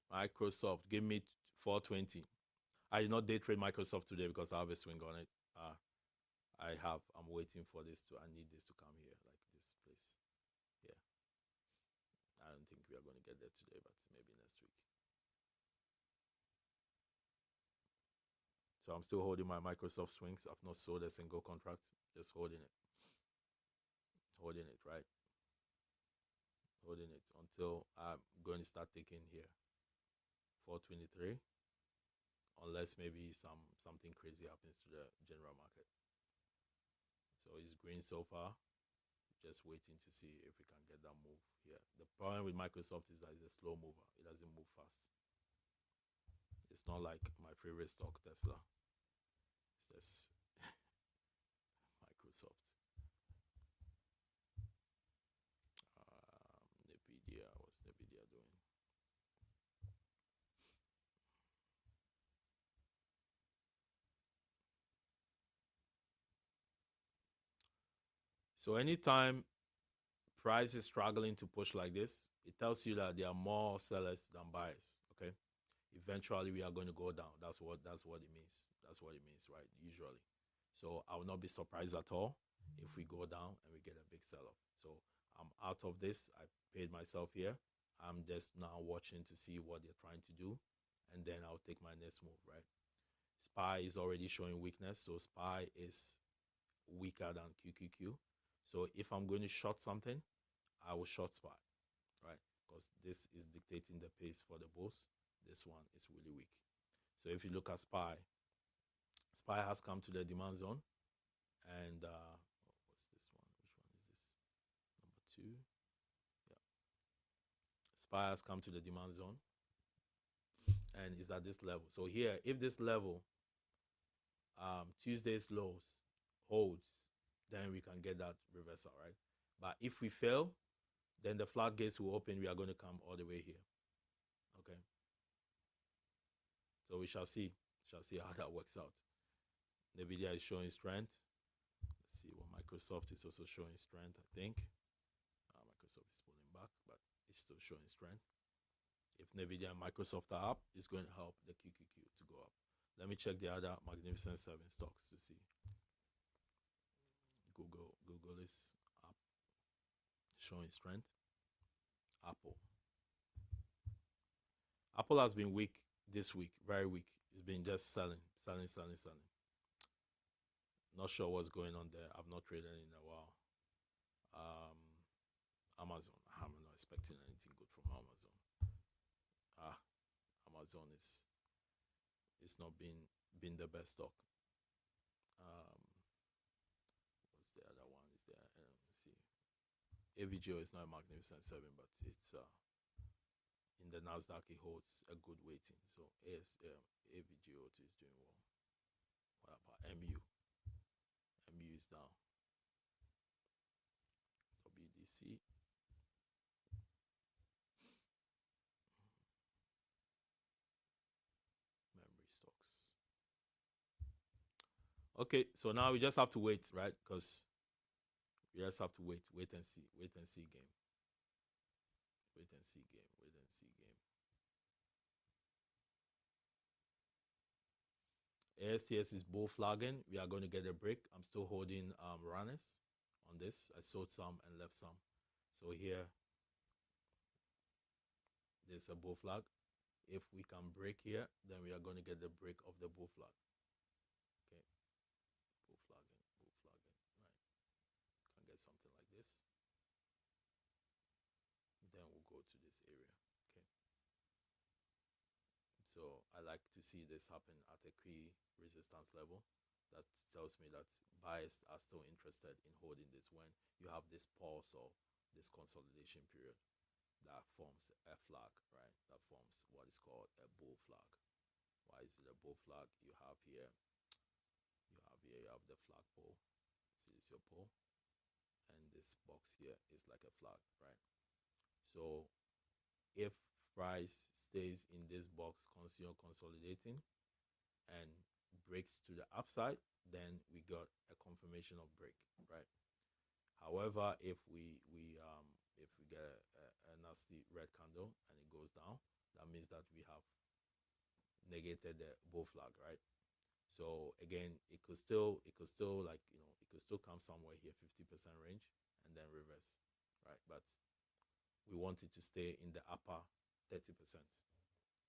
Microsoft, give me 420. I did not day trade Microsoft today because I have a swing on it. I'm waiting for this I need this to come here, like this place. Yeah. I don't think we are going to get there today, but maybe next week. So I'm still holding my Microsoft swings. I've not sold a single contract, just holding it. Holding it, right? Holding it until I'm going to start taking here. 423. Unless maybe something crazy happens to the general market. So it's green so far. Just waiting to see if we can get that move here. The problem with Microsoft is that it's a slow mover. It doesn't move fast. It's not like my favorite stock, Tesla. It's just Microsoft. NVIDIA. What's NVIDIA doing? So anytime price is struggling to push like this, it tells you that there are more sellers than buyers. Okay, eventually we are going to go down. That's what it means. That's what it means, right? Usually. So I will not be surprised at all if we go down and we get a big sell-off. So I'm out of this. I paid myself here. I'm just now watching to see what they're trying to do, and then I'll take my next move, right? SPY is already showing weakness, so SPY is weaker than QQQ. So if I'm going to short something, I will short SPY, right? Because this is dictating the pace for the bulls. This one is really weak. So if you look at SPY, SPY has come to the demand zone. And what's this one? Which one is this? Number 2. Yeah. SPY has come to the demand zone and is at this level. So here, if this level, Tuesday's lows, holds, then we can get that reversal, right? But if we fail, then the floodgates will open. We are going to come all the way here. Okay. So we shall see. Shall see how that works out. NVIDIA is showing strength. see what Microsoft is also showing strength, I think. Microsoft is pulling back, but it's still showing strength. If NVIDIA and Microsoft are up, it's going to help the QQQ to go up. Let me check the other Magnificent 7 stocks to see. Google is up, showing strength. Apple has been weak this week, very weak. It's been just selling. Not sure what's going on there. I've not traded in a while. Amazon, I'm not expecting anything good from Amazon. Amazon is not been the best stock. What's the other one? Is there? Let's see. AVGO is not a Magnificent 7, but it's in the Nasdaq. It holds a good weighting. So AVGO is doing well. What about MU? MU is down. WDC. Memory stocks. Okay, so now we just have to wait, right? Because we just have to wait and see game. Wait and see game. ASTS is bull flagging. We are going to get a break. I'm still holding runners on this. I sold some and left some. So here, there's a bull flag. If we can break here, then we are going to get the break of the bull flag. Okay, bull flagging, right? Can get something like this. Then we'll go to this area. Okay. So I like to see this happen at a key resistance level. That tells me that buyers are still interested in holding this when you have this pause or this consolidation period that forms a flag, right? That forms what is called a bull flag. Why is it a bull flag? You have the flagpole. See, this is your pole, and this box here is like a flag, right? So if price stays in this box, consolidating and breaks to the upside, then we got a confirmation of break, right? However, if we get a nasty red candle and it goes down, that means that we have negated the bull flag, right? So again, it could still come somewhere here, 50% range, and then reverse, right? But we want it to stay in the upper 30%.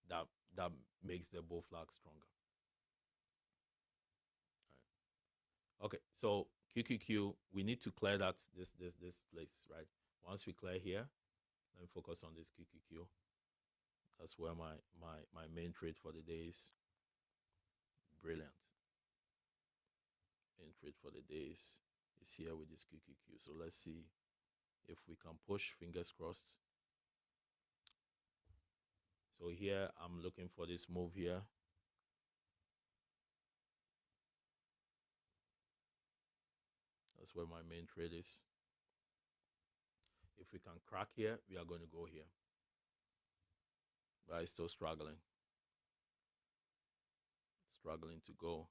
That makes the bull flag stronger. Right. Okay, so QQQ, we need to clear this place, right? Once we clear here, let me focus on this QQQ. That's where my main trade for the day is. Brilliant. Main trade for the day is here with this QQQ. So let's see if we can push, fingers crossed. So here I'm looking for this move here. That's where my main trade is. If we can crack here, we are going to go here. But it's still struggling. Struggling to go.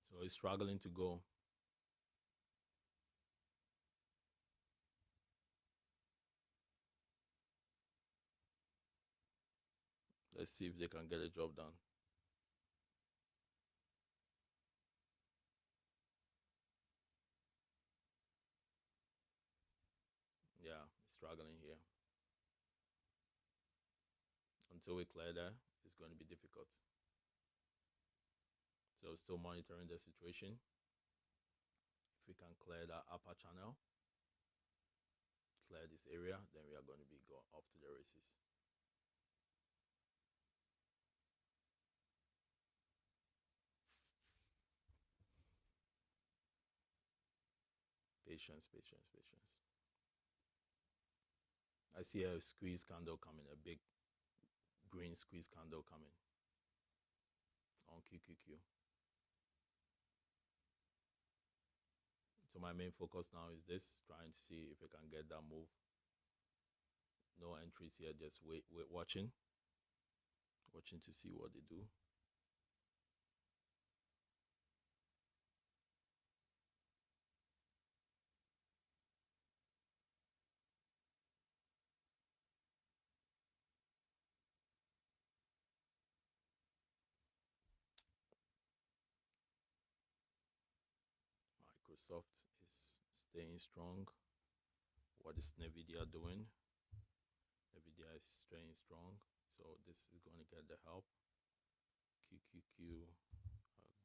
So it's struggling to go. Let's see if they can get a job done. Yeah, struggling here. Until we clear that, it's going to be difficult. So still monitoring the situation. If we can clear that upper channel, clear this area, then we are going to be off to the races. Patience. I see a squeeze candle coming, a big green squeeze candle coming on QQQ. So my main focus now is this, trying to see if I can get that move. No entries here, just wait, watching to see what they do. Microsoft is staying strong. What is Nvidia doing? Nvidia is staying strong, so this is going to get the help. QQQ,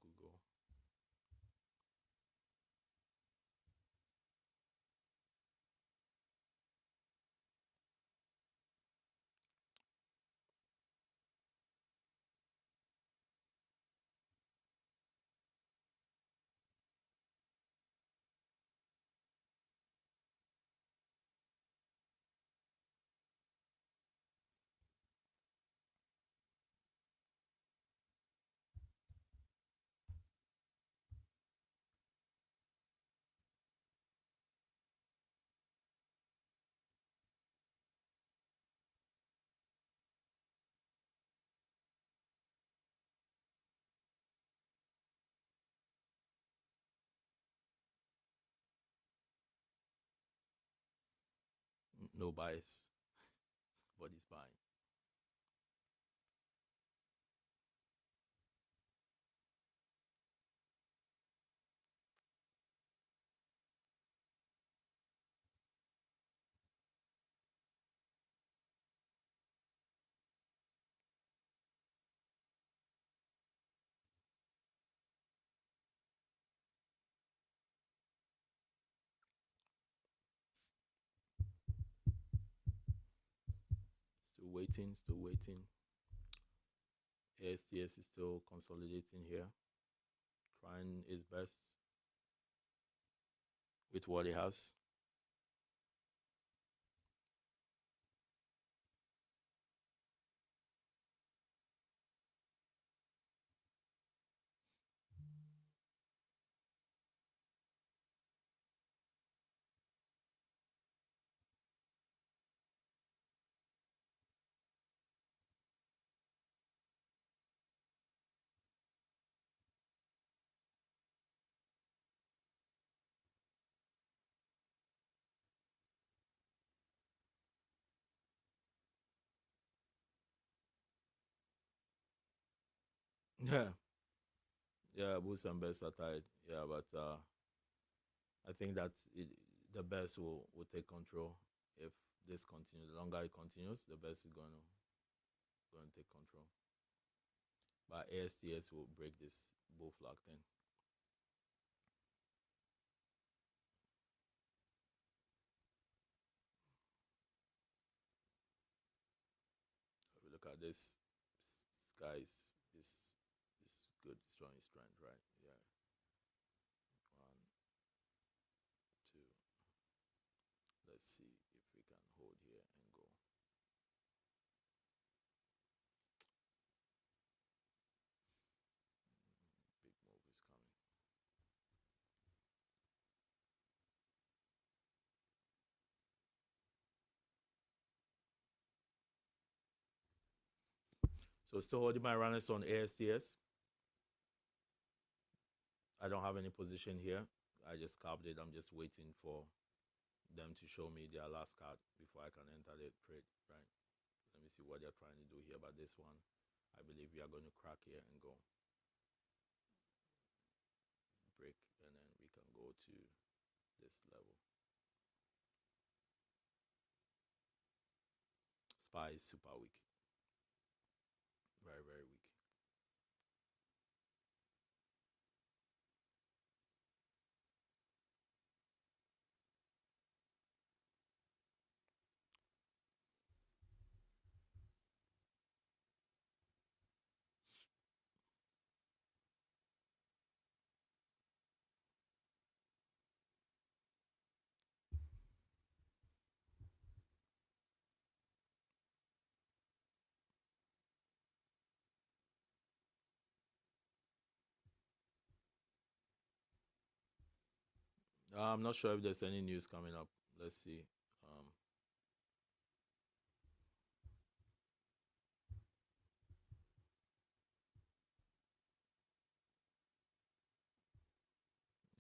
Google. No bias, but he's buying. Still waiting, still waiting. ASTS is still consolidating here, trying his best with what he has. Yeah, yeah, Bulls and Bears are tied. Yeah, but I think that the Bears will take control if this continues. The longer it continues, the Bears is going to take control. But ASTS will break this bull flag thing. If we look at this, sky is good, strong strength, right? Yeah. One, two. Let's see if we can hold here and go. Big move is coming. So still holding my runners on ASTS. I don't have any position here. I just scalped it. I'm just waiting for them to show me their last card before I can enter the trade, right? Let me see what they're trying to do here. But this one, I believe we are going to crack here and go break, and then we can go to this level. SPY is super weak. Very, very weak. I'm not sure if there's any news coming up. Let's see. Um,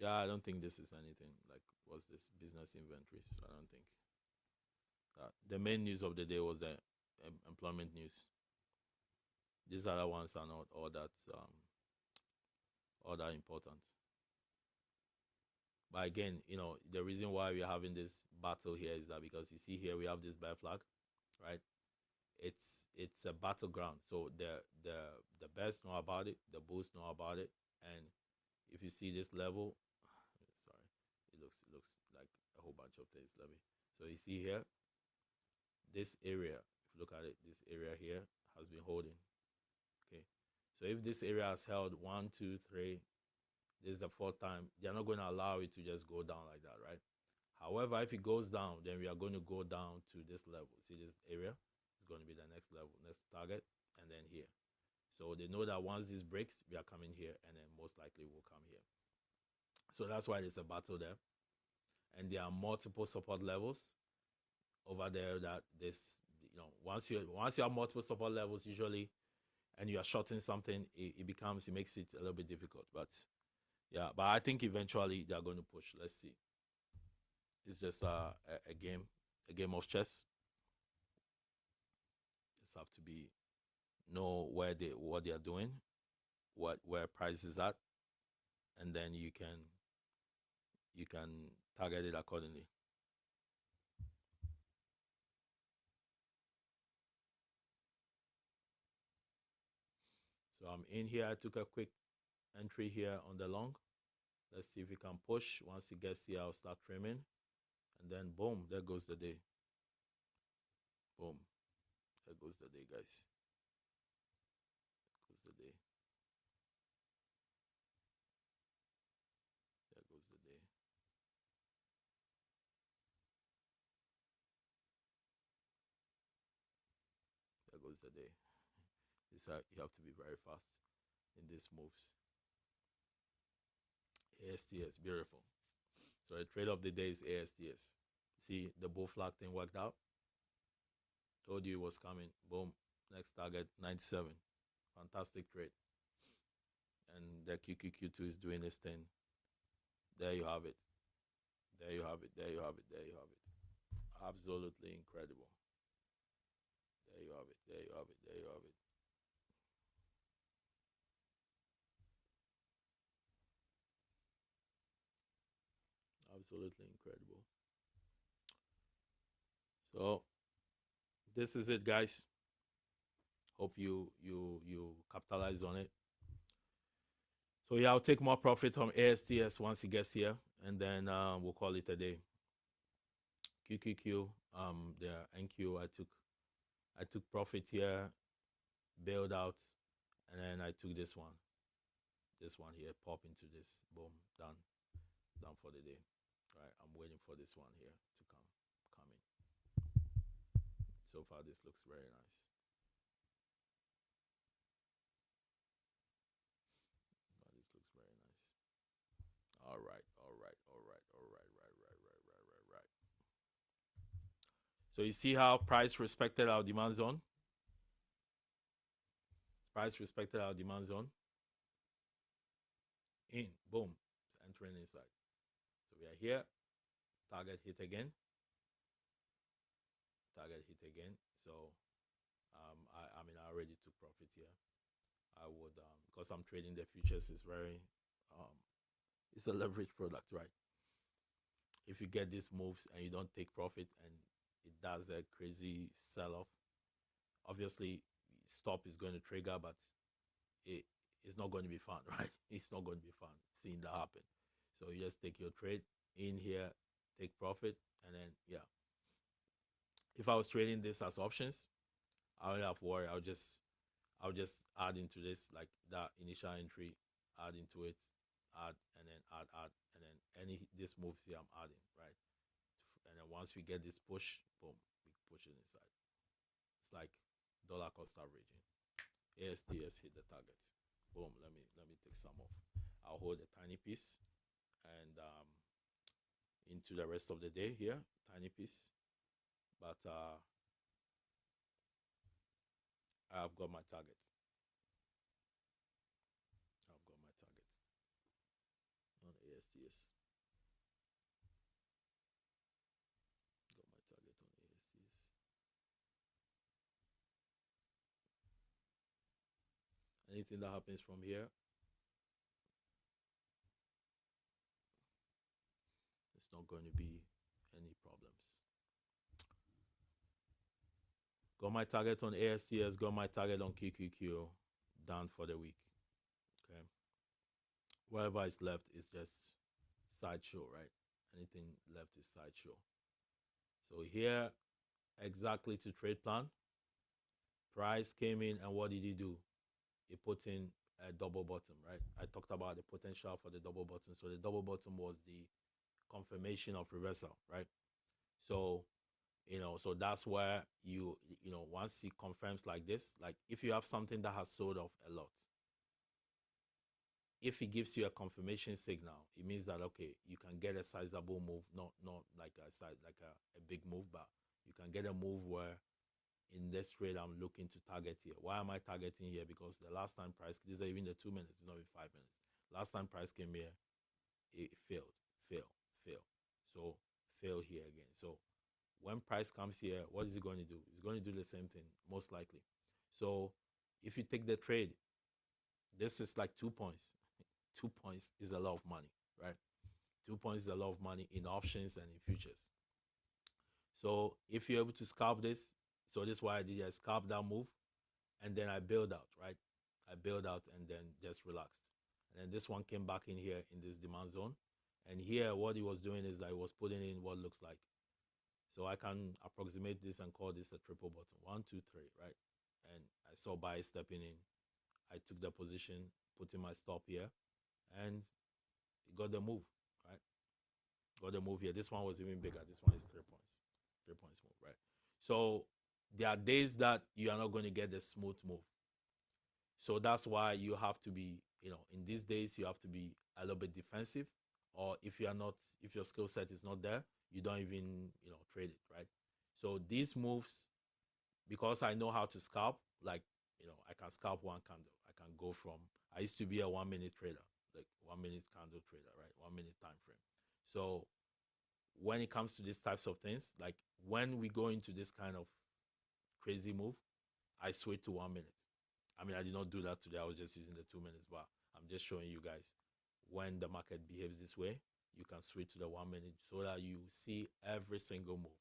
yeah, I don't think this is anything like what's this business inventories. I don't think the main news of the day was the employment news. These other ones are not all that important. But again, the reason why we're having this battle here is that because you see here we have this bear flag, right? It's a battleground. So the bears know about it, the bulls know about it, and if you see this level, sorry, it looks like a whole bunch of things. Let me. So you see here, this area. If you look at it, this area here has been holding. Okay, so if this area has held 1, 2, 3, this is the fourth time. They're not going to allow it to just go down like that, right? However, if it goes down, then we are going to go down to this level. See this area? It's going to be the next level, next target, and then here. So they know that once this breaks, we are coming here, and then most likely we'll come here. So that's why there's a battle there. And there are multiple support levels over there that this, once you have multiple support levels, usually, and you are shorting something, it makes it a little bit difficult. But yeah, but I think eventually they are going to push. Let's see. It's just a game of chess. Just have to know what they are doing, where price is at, and then you can target it accordingly. So I'm in here. I took a quick entry here on the long. Let's see if we can push. Once it gets here, I'll start trimming, and then boom, there goes the day. Boom, there goes the day, guys. There goes the day. There goes the day. There goes the day. You have to be very fast in these moves. ASTS, beautiful. So the trade of the day is ASTS. See, the bull flag thing worked out. Told you it was coming. Boom. Next target, 97. Fantastic trade. And the QQQ2 is doing this thing. There you have it. There you have it. There you have it. There you have it. Absolutely incredible. There you have it. There you have it. There you have it. Absolutely incredible. So this is it, guys. Hope you capitalize on it. So yeah, I'll take more profit from ASTS once it gets here, and then we'll call it a day. QQQ, the NQ, I took profit here, bailed out, and then I took this one here, pop into this, boom, done for the day. All right, I'm waiting for this one here to come in. So far, this looks very nice. This looks very nice. All right, all right, all right, all right, right. So you see how price respected our demand zone? Price respected our demand zone. In, boom, entering inside. So we are here. Target hit again. Target hit again. So I mean, I already took profit here. I would because I'm trading the futures is very it's a leverage product, right? If you get these moves and you don't take profit and it does a crazy sell off, obviously stop is going to trigger, but it's not going to be fun, right? It's not going to be fun seeing that happen. So you just take your trade in here, take profit, and then yeah. If I was trading this as options, I wouldn't have to worry. I'll just add into this like that initial entry, add into it, add, and then add, and then any this moves here I'm adding, right? And then once we get this push, boom, we push it inside. It's like dollar cost averaging. ASTS hit the target. Boom. Let me take some off. I'll hold a tiny piece, and into the rest of the day here. Tiny piece, but I've got my target. I've got my target on ASTS. Got my target on ASTS. Anything that happens from here, it's not going to be any problems. Got my target on ASTS, got my target on QQQ, done for the week. Okay. Whatever is left is just sideshow, right? Anything left is sideshow. So here, exactly to trade plan, price came in and what did he do? He put in a double bottom, right? I talked about the potential for the double bottom. So the double bottom was the confirmation of reversal, right? So so that's where once he confirms like this, like if you have something that has sold off a lot, if he gives you a confirmation signal, it means that okay, you can get a sizable move, not like a big move, but you can get a move where in this trade I'm looking to target here. Why am I targeting here? Because the last time price, these are even the 2 minutes, it's not even 5 minutes. Last time price came here, it failed, fail. So fail here again. So when price comes here, what is it going to do? It's going to do the same thing, most likely. So if you take the trade, this is like 2 points. 2 points is a lot of money, right? 2 points is a lot of money in options and in futures. So if you're able to scalp this, so this is why I did. I scalp that move, and then I build out, right? I build out and then just relaxed. And then this one came back in here in this demand zone. And here, what he was doing is that he was putting in what looks like. So I can approximate this and call this a triple bottom. 1, 2, 3, right? And I saw buy stepping in. I took the position, put in my stop here, and it got the move, right? Got the move here. This one was even bigger. This one is 3 points. 3 points move, right? So there are days that you are not going to get the smooth move. So that's why you have to be, in these days, you have to be a little bit defensive. Or if your skill set is not there, you don't even, trade it, right? So these moves, because I know how to scalp, like, I can scalp one candle. I can go from, I used to be a 1 minute trader, like 1 minute candle trader, right? 1 minute time frame. So when it comes to these types of things, like when we go into this kind of crazy move, I switch to 1 minute. I mean, I did not do that today. I was just using the 2 minutes, but I'm just showing you guys when the market behaves this way, you can switch to the 1 minute so that you see every single move,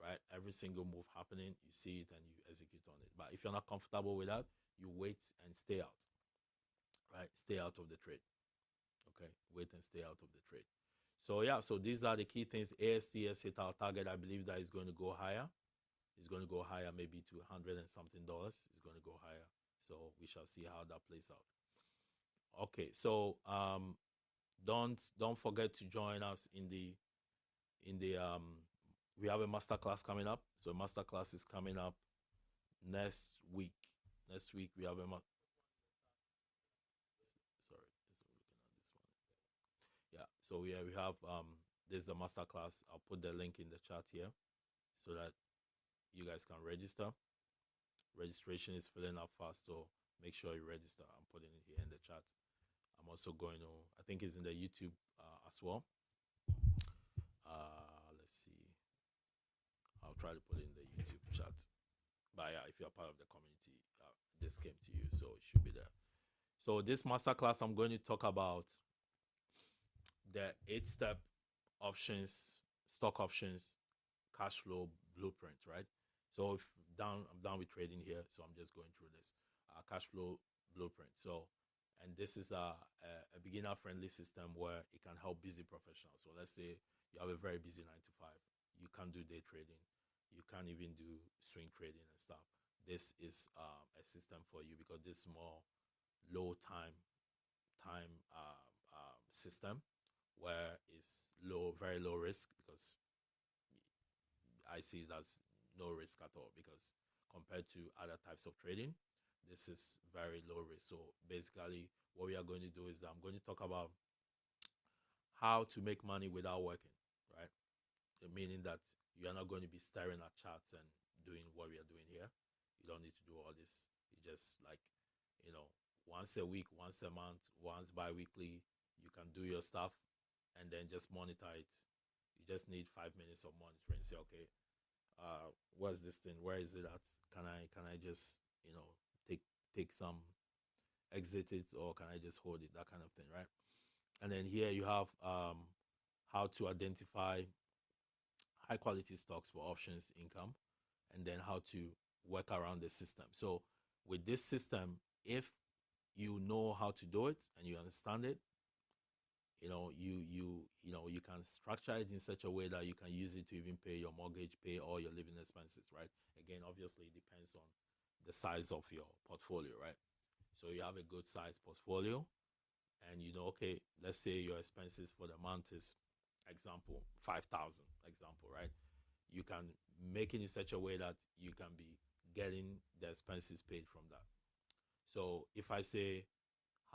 right? Every single move happening, you see it and you execute on it. But if you're not comfortable with that, you wait and stay out, right? Stay out of the trade. Okay, wait and stay out of the trade. So yeah, so these are the key things. ASTS hit our target. I believe that is going to go higher. It's going to go higher, maybe to $100 and something. It's going to go higher. So we shall see how that plays out. Okay, so don't forget to join us in the we have a masterclass coming up. So a masterclass is coming up next week. Next week we have a sorry, I'm looking at this one. Yeah, so we have there's a masterclass. I'll put the link in the chat here so that you guys can register. Registration is filling up fast, so make sure you register. I'm putting it here in the chat. I'm also going to, I think it's in the YouTube as well. Let's see. I'll try to put it in the YouTube chat. But yeah, if you're part of the community, this came to you, so it should be there. So this masterclass, I'm going to talk about the 8-step options, stock options, cash flow blueprint, right? So if I'm done with trading here, so I'm just going through this cash flow blueprint. So, and this is a beginner-friendly system where it can help busy professionals. So let's say you have a very busy 9 to 5, you can't do day trading, you can't even do swing trading and stuff. This is a system for you because this is more low time system where it's very low risk, because I see it as no risk at all, because compared to other types of trading, this is very low risk. So basically what we are going to do is that I'm going to talk about how to make money without working, right? Meaning that you are not going to be staring at charts and doing what we are doing here. You don't need to do all this. You just like, you know, once a week, once a month, once bi-weekly, you can do your stuff and then just monitor it. You just need 5 minutes of monitoring. Say, okay, what's this thing? Where is it at? Can I just, you know, take some, exit it, or can I just hold it? That kind of thing, right? And then here you have how to identify high quality stocks for options income, and then how to work around the system. So with this system, if you know how to do it and you understand it, you can structure it in such a way that you can use it to even pay your mortgage, pay all your living expenses, right? Again, obviously it depends on the size of your portfolio, right? So you have a good size portfolio, and okay, let's say your expenses for the month is, example, 5,000, example, right? You can make it in such a way that you can be getting the expenses paid from that. So if I say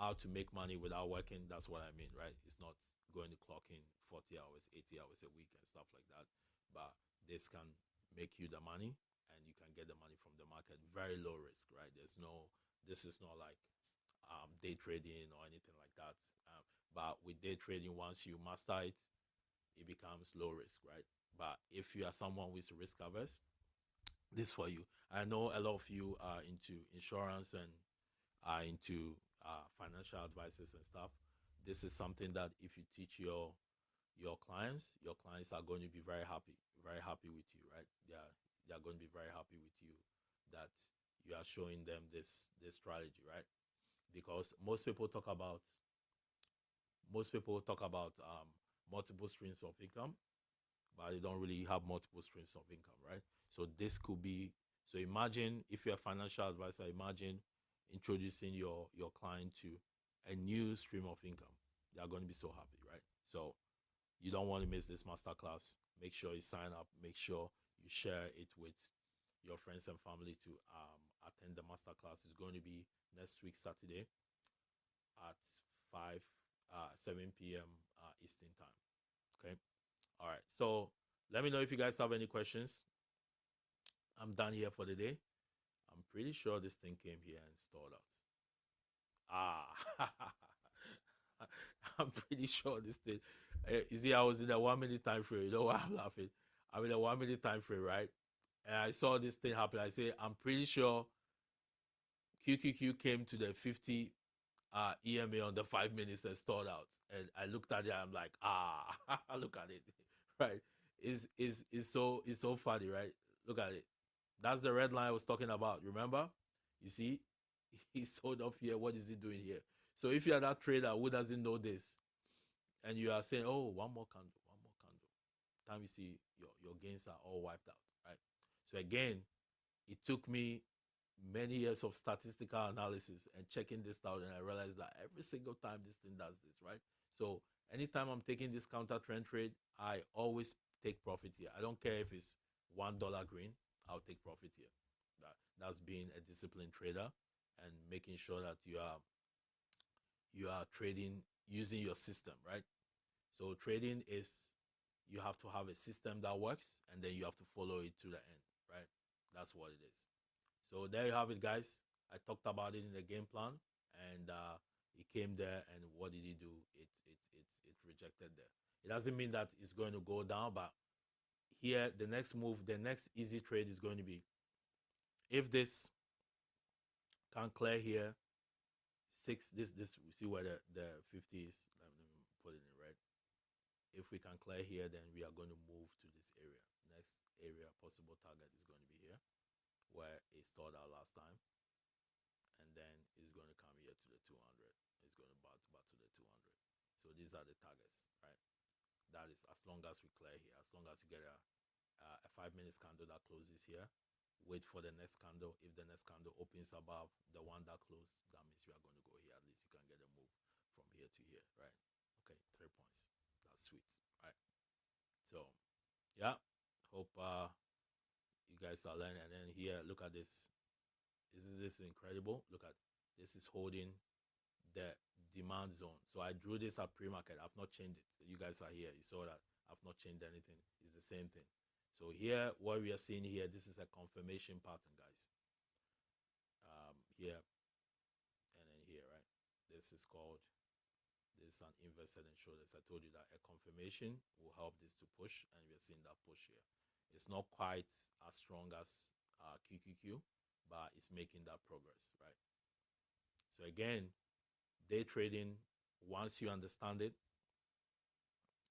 how to make money without working, that's what I mean, right? It's not going to clock in 40 hours, 80 hours a week and stuff like that. But this can make you the money, and you can get the money from the market. Very low risk, right? This is not like day trading or anything like that. But with day trading, once you master it, it becomes low risk, right? But if you are someone who is risk averse, this for you. I know a lot of you are into insurance and are into financial advices and stuff. This is something that if you teach your clients are going to be very happy with you, right? They are going to be very happy with you that you are showing them this strategy, right? Because most people talk about multiple streams of income, but they don't really have multiple streams of income, right? So this could be, so imagine if you're a financial advisor, imagine introducing your client to a new stream of income. They are going to be so happy, right? So you don't want to miss this masterclass. Make sure you sign up. Make sure you share it with your friends and family to attend the masterclass. It's going to be next week, Saturday at 5, 7 p.m. Eastern time. Okay. All right. So let me know if you guys have any questions. I'm done here for the day. I'm pretty sure this thing came here and stored out. I'm pretty sure this thing. You see, I was in a 1 minute time frame. You know why I'm laughing? I'm in a 1 minute time frame, right? And I saw this thing happen. I say, I'm pretty sure QQQ came to the 50 EMA on the 5 minutes and stored out. And I looked at it. I'm like, look at it, right? Is so funny, right? Look at it. That's the red line I was talking about. Remember? You see, he sold off here. What is he doing here? So if you are that trader who doesn't know this, and you are saying, "Oh, one more candle, time you see your gains are all wiped out, right? So again, it took me many years of statistical analysis and checking this out, and I realized that every single time this thing does this, right? So anytime I'm taking this counter trend trade, I always take profit here. I don't care if it's $1 green, I'll take profit here. That's being a disciplined trader and making sure that you are trading using your system, right? So trading is, you have to have a system that works, and then you have to follow it to the end, right? That's what it is. So there you have it, guys. I talked about it in the game plan, and it came there. And what did he do? It rejected there. It doesn't mean that it's going to go down, but here the next move, the next easy trade is going to be, if this can clear here, this we see where the 50 is. Let me put it in red. If we can clear here, then we are going to move to this area. Next area possible target is going to be here, where it stored out last time, and then it's going to come here to the 200. It's going to bounce back to the 200. So these are the targets, right? That is, as long as we clear here, as long as you get a 5 minutes candle that closes here, wait for the next candle. If the next candle opens above the one that closed, that means we are going to go here. At least you can get a move from here to here, right? Okay, 3 points. That's sweet, right? So yeah, hope you guys are learning. And then here, look at this. This is incredible. Look at this, is holding the demand zone. So I drew this at pre-market. I've not changed it. You guys are here. You saw that I've not changed anything. It's the same thing. So here, what we are seeing here, this is a confirmation pattern, guys. Here and then here, right? This is called, this is an inverse head and shoulders. I told you that a confirmation will help this to push, and we're seeing that push here. It's not quite as strong as QQQ, but it's making that progress, right? So again, day trading, once you understand it,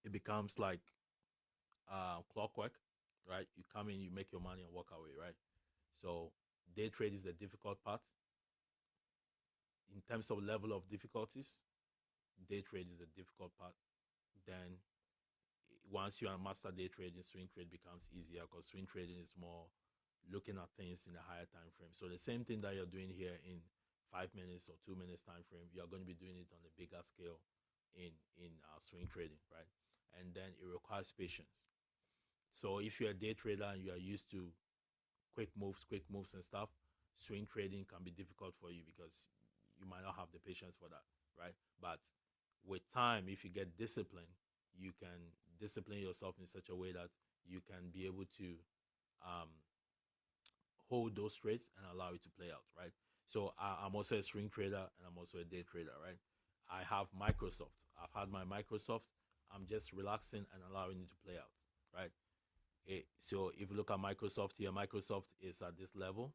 it becomes like clockwork, right? You come in, you make your money and walk away, right? So day trade is the difficult part. In terms of level of difficulties, day trade is the difficult part. Then once you master day trading, swing trade becomes easier, because swing trading is more looking at things in a higher time frame. So the same thing that you're doing here in 5 minutes or 2 minutes time frame, you're going to be doing it on a bigger scale in swing trading, right? And then it requires patience. So if you're a day trader and you are used to quick moves and stuff, swing trading can be difficult for you because you might not have the patience for that, right? But with time, if you get discipline, you can discipline yourself in such a way that you can be able to hold those trades and allow it to play out, right? So I'm also a swing trader and I'm also a day trader, right? I have Microsoft. I've had my Microsoft. I'm just relaxing and allowing it to play out, right? So if you look at Microsoft here, Microsoft is at this level.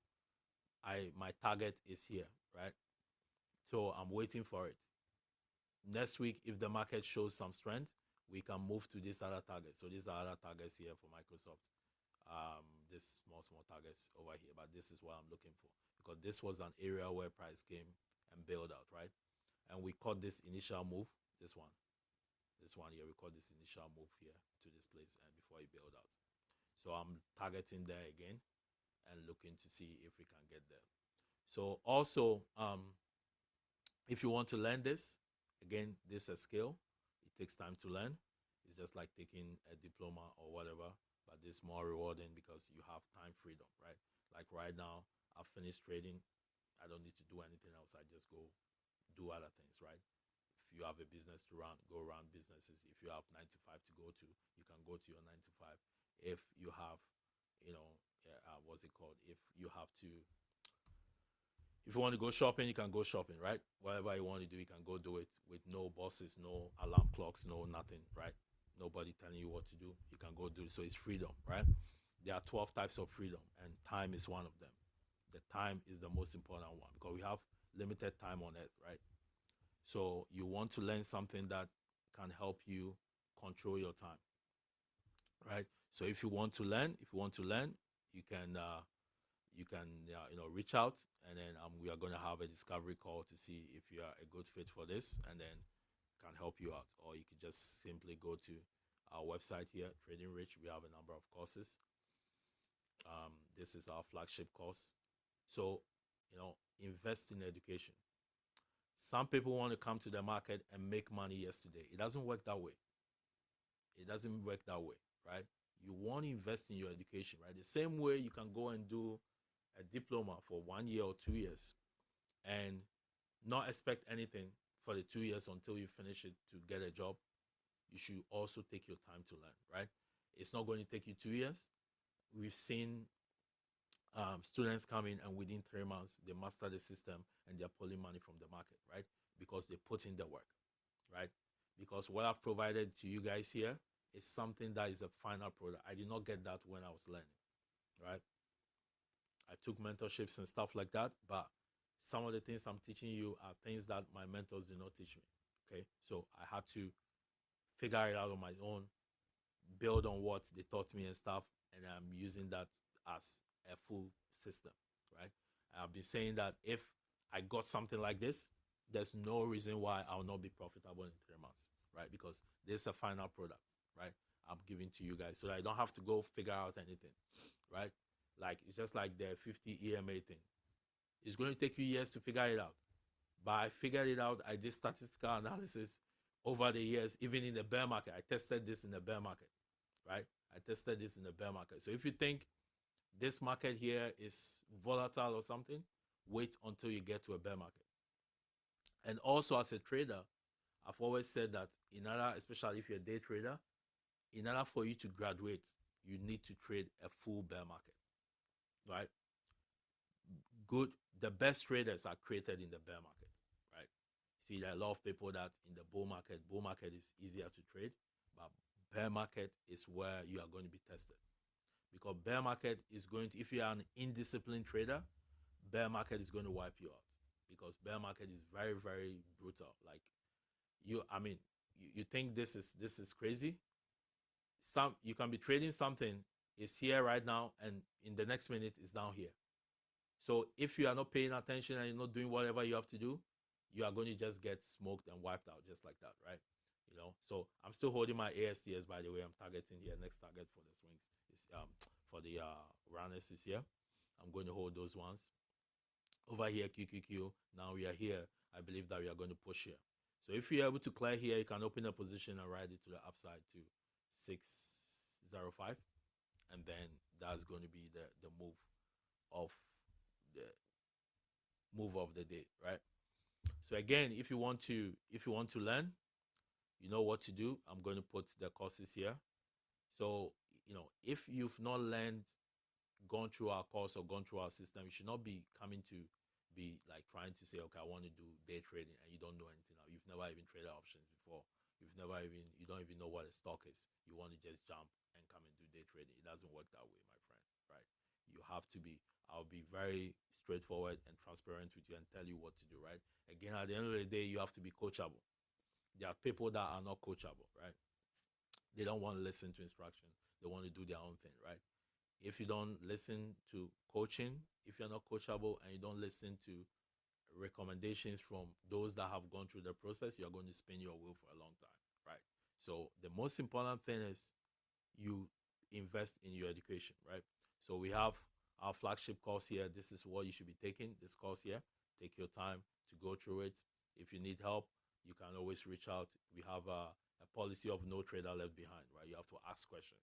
My target is here, right? So I'm waiting for it. Next week, if the market shows some strength, we can move to this other target. So these are other targets here for Microsoft. This small targets over here, but this is what I'm looking for, because this was an area where price came and bailed out, right? And we caught this initial move, this one here, we caught this initial move here to this place, and before it bailed out. So I'm targeting there again and looking to see if we can get there. So also, if you want to learn this, again, this is a skill. It takes time to learn. It's just like taking a diploma or whatever, but this more rewarding because you have time freedom, right? Like right now, I've finished trading. I don't need to do anything else. I just go do other things, right? If you have a business to run, go run businesses. If you have 9 to 5 to go to, you can go to your 9 to 5. If you have, what's it called? If you want to go shopping, you can go shopping, right? Whatever you want to do, you can go do it with no bosses, no alarm clocks, no nothing, right? Nobody telling you what to do. You can go do it. So it's freedom, right? There are 12 types of freedom, and time is one of them. The time is the most important one because we have limited time on earth, right? So you want to learn something that can help you control your time, right? So if you want to learn, you can reach out, and then we are going to have a discovery call to see if you are a good fit for this, and then can help you out. Or you could just simply go to our website here, Trading Rich. We have a number of courses. This is our flagship course. So invest in education. Some people want to come to the market and make money yesterday. It doesn't work that way. Right? You want to invest in your education, right? The same way you can go and do a diploma for 1 year or 2 years and not expect anything for the 2 years until you finish it to get a job. You should also take your time to learn, right? It's not going to take you 2 years. We've seen students come in and within 3 months, they master the system and they're pulling money from the market, right? Because they put in the work, right? Because what I've provided to you guys here is something that is a final product. I did not get that when I was learning, right? I took mentorships and stuff like that, but some of the things I'm teaching you are things that my mentors did not teach me, okay? So I had to figure it out on my own, build on what they taught me and stuff, and I'm using that as a full system, right? I've been saying that if I got something like this, there's no reason why I'll not be profitable in 3 months, right? Because this is a final product, right? I'm giving to you guys so that I don't have to go figure out anything, right? Like, it's just like the 50 EMA thing. It's going to take you years to figure it out. But I figured it out. I did statistical analysis over the years, even in the bear market. I tested this in the bear market, right? So if you think this market here is volatile or something, wait until you get to a bear market. And also as a trader, I've always said that in order, especially if you're a day trader, in order for you to graduate, you need to trade a full bear market, right? Good, the best traders are created in the bear market, right? See, there are a lot of people that in the bull market is easier to trade, but bear market is where you are going to be tested. Because bear market is going to, if you are an indisciplined trader, bear market is going to wipe you out. Because bear market is very, very brutal. Like I mean, you think this is crazy? You can be trading something, is here right now, and in the next minute is down here. So if you are not paying attention and you're not doing whatever you have to do, you are going to just get smoked and wiped out just like that, right? So I'm still holding my ASTS, by the way. I'm targeting here. Next target for the swings is for the runners is here. I'm going to hold those ones. Over here, QQQ. Now we are here. I believe that we are going to push here. So if you're able to clear here, you can open a position and ride it to the upside to 605, and then that's going to be the move of the day, right? So again, if you want to learn, you know what to do. I'm going to put the courses here. So if you've not gone through our course or gone through our system, you should not be coming to be like trying to say, okay, I want to do day trading, and you don't know anything now. You've never even traded options before. You don't even know what a stock is. You want to just jump and come and do day trading. It doesn't work that way, my friend, right? You have to be, I'll be very straightforward and transparent with you and tell you what to do, right? Again, at the end of the day, you have to be coachable. There are people that are not coachable, right? They don't want to listen to instruction. They want to do their own thing, right? If you don't listen to coaching, if you're not coachable and you don't listen to recommendations from those that have gone through the process, you're going to spin your wheel for a long time, right? So the most important thing is you invest in your education, right? So we have our flagship course here. This is what you should be taking, this course here. Take your time to go through it. If you need help, you can always reach out. We have a policy of no trader left behind, right? You have to ask questions.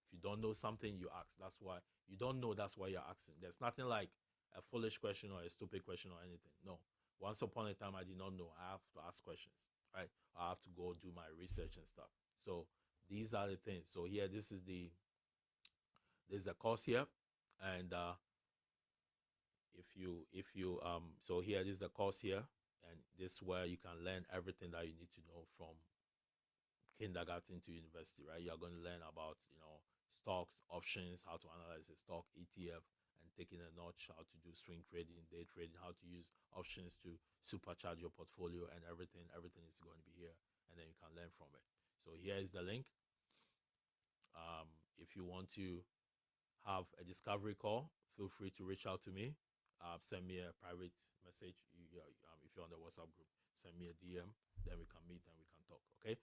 If you don't know something, you ask. That's why you don't know. That's why you're asking. There's nothing like a foolish question or a stupid question or anything. No. Once upon a time, I did not know. I have to ask questions, right? I have to go do my research and stuff. So these are the things. So here, there's a course here, and so here this is the course here, and this is where you can learn everything that you need to know from kindergarten to university, right? You're going to learn about stocks, options, how to analyze a stock, ETF, and taking a notch, how to do swing trading, day trading, how to use options to supercharge your portfolio, and everything is going to be here, and then you can learn from it. So here is the link. If you want to have a discovery call, feel free to reach out to me. Send me a private message. If you're on the WhatsApp group, send me a DM. Then we can meet and we can talk. Okay.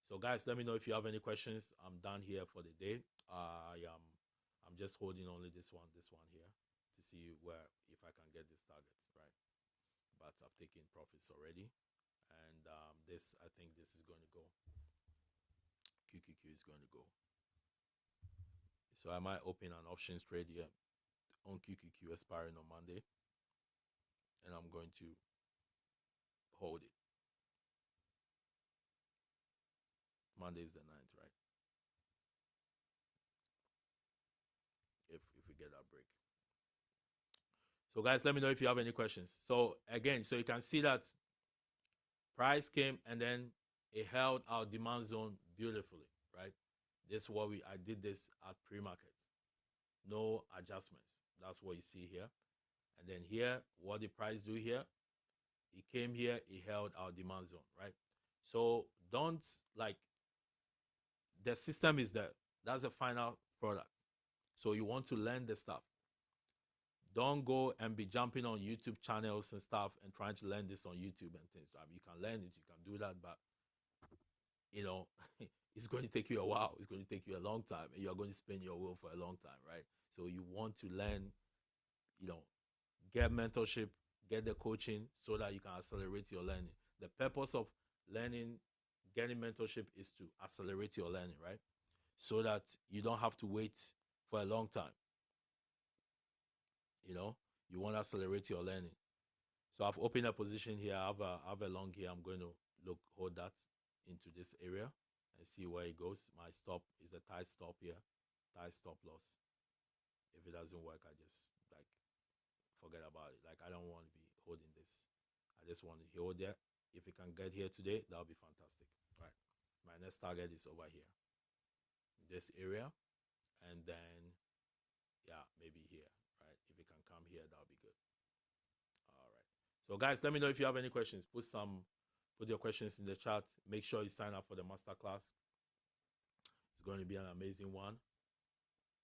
So guys, let me know if you have any questions. I'm done here for the day. I'm just holding only this one here to see if I can get this target, right? But I've taken profits already, and I think this is going to go. QQQ is going to go. So I might open an options trade here on QQQ expiring on Monday, and I'm going to hold it. Monday is the 9th, right? If we get that break. So guys, let me know if you have any questions. So again, so you can see that price came and then it held our demand zone beautifully, right? This is what I did this at pre-market. No adjustments. That's what you see here. And then here, what the price do here, it came here, it held our demand zone, right? So don't the system is there. That's the final product. So you want to learn the stuff. Don't go and be jumping on YouTube channels and stuff and trying to learn this on YouTube and things. You can learn it, you can do that, but it's going to take you a while. It's going to take you a long time, and you're going to spin your wheel for a long time, right? So you want to learn, get mentorship, get the coaching so that you can accelerate your learning. The purpose of learning, getting mentorship is to accelerate your learning, right? So that you don't have to wait for a long time. You want to accelerate your learning. So I've opened a position here. I have a long here. I'm going to hold that into this area and see where it goes. My stop is a tight stop here, tight stop loss. If it doesn't work, I just like forget about it. Like I don't want to be holding this. I just want to hold there. If it can get here today, that'll be fantastic. Right. My next target is over here, this area, and then yeah, maybe here. Right. If it can come here, that'll be good. All right. So guys, let me know if you have any questions. Put your questions in the chat. Make sure you sign up for the masterclass. It's going to be an amazing one.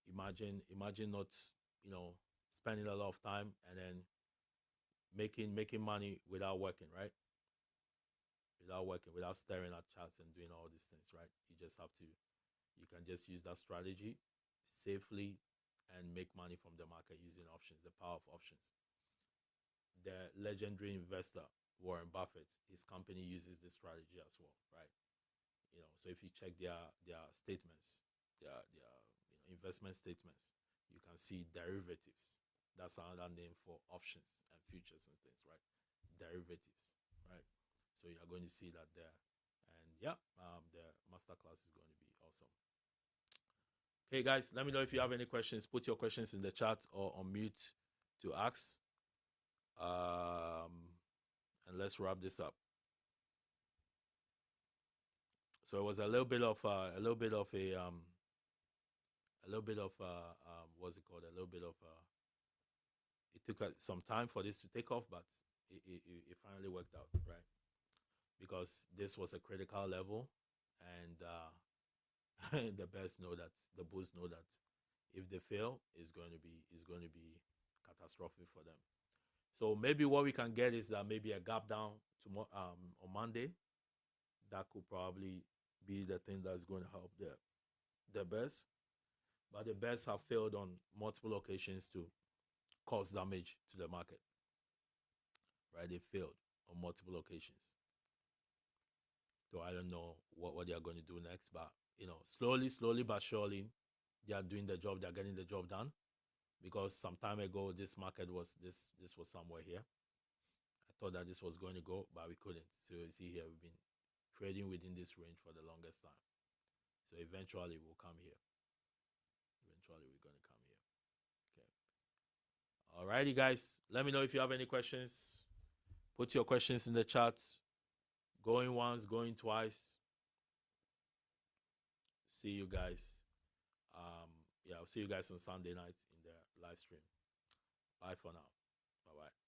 Imagine not, spending a lot of time and then making money without working, right? Without staring at charts and doing all these things, right? You can just use that strategy safely and make money from the market using options, the power of options. The legendary investor Warren Buffett, his company uses this strategy as well, right? So if you check their statements, their investment statements, you can see derivatives. That's another name for options and futures and things, right? Derivatives, right? So you're going to see that there. And yeah, the masterclass is going to be awesome. Okay, guys, let me know if you have any questions. Put your questions in the chat or on mute to ask. And let's wrap this up. So it was a little bit of what's it called? It took some time for this to take off, but it finally worked out, right? Because this was a critical level, and the bulls know that if they fail, it's going to be catastrophic for them. So maybe what we can get is maybe a gap down tomorrow on Monday. That could probably be the thing that's going to help the bears. But the bears have failed on multiple occasions to cause damage to the market. Right? They failed on multiple occasions. So I don't know what they are going to do next, but slowly but surely, they are doing the job. They are getting the job done. Because some time ago, this market was this was somewhere here. I thought that this was going to go, but we couldn't. So you see here, we've been trading within this range for the longest time. So eventually, we'll come here. Eventually, we're going to come here. Okay. Alrighty, guys. Let me know if you have any questions. Put your questions in the chat. Going once, going twice. See you guys. I'll see you guys on Sunday night in the live stream. Bye for now. Bye-bye.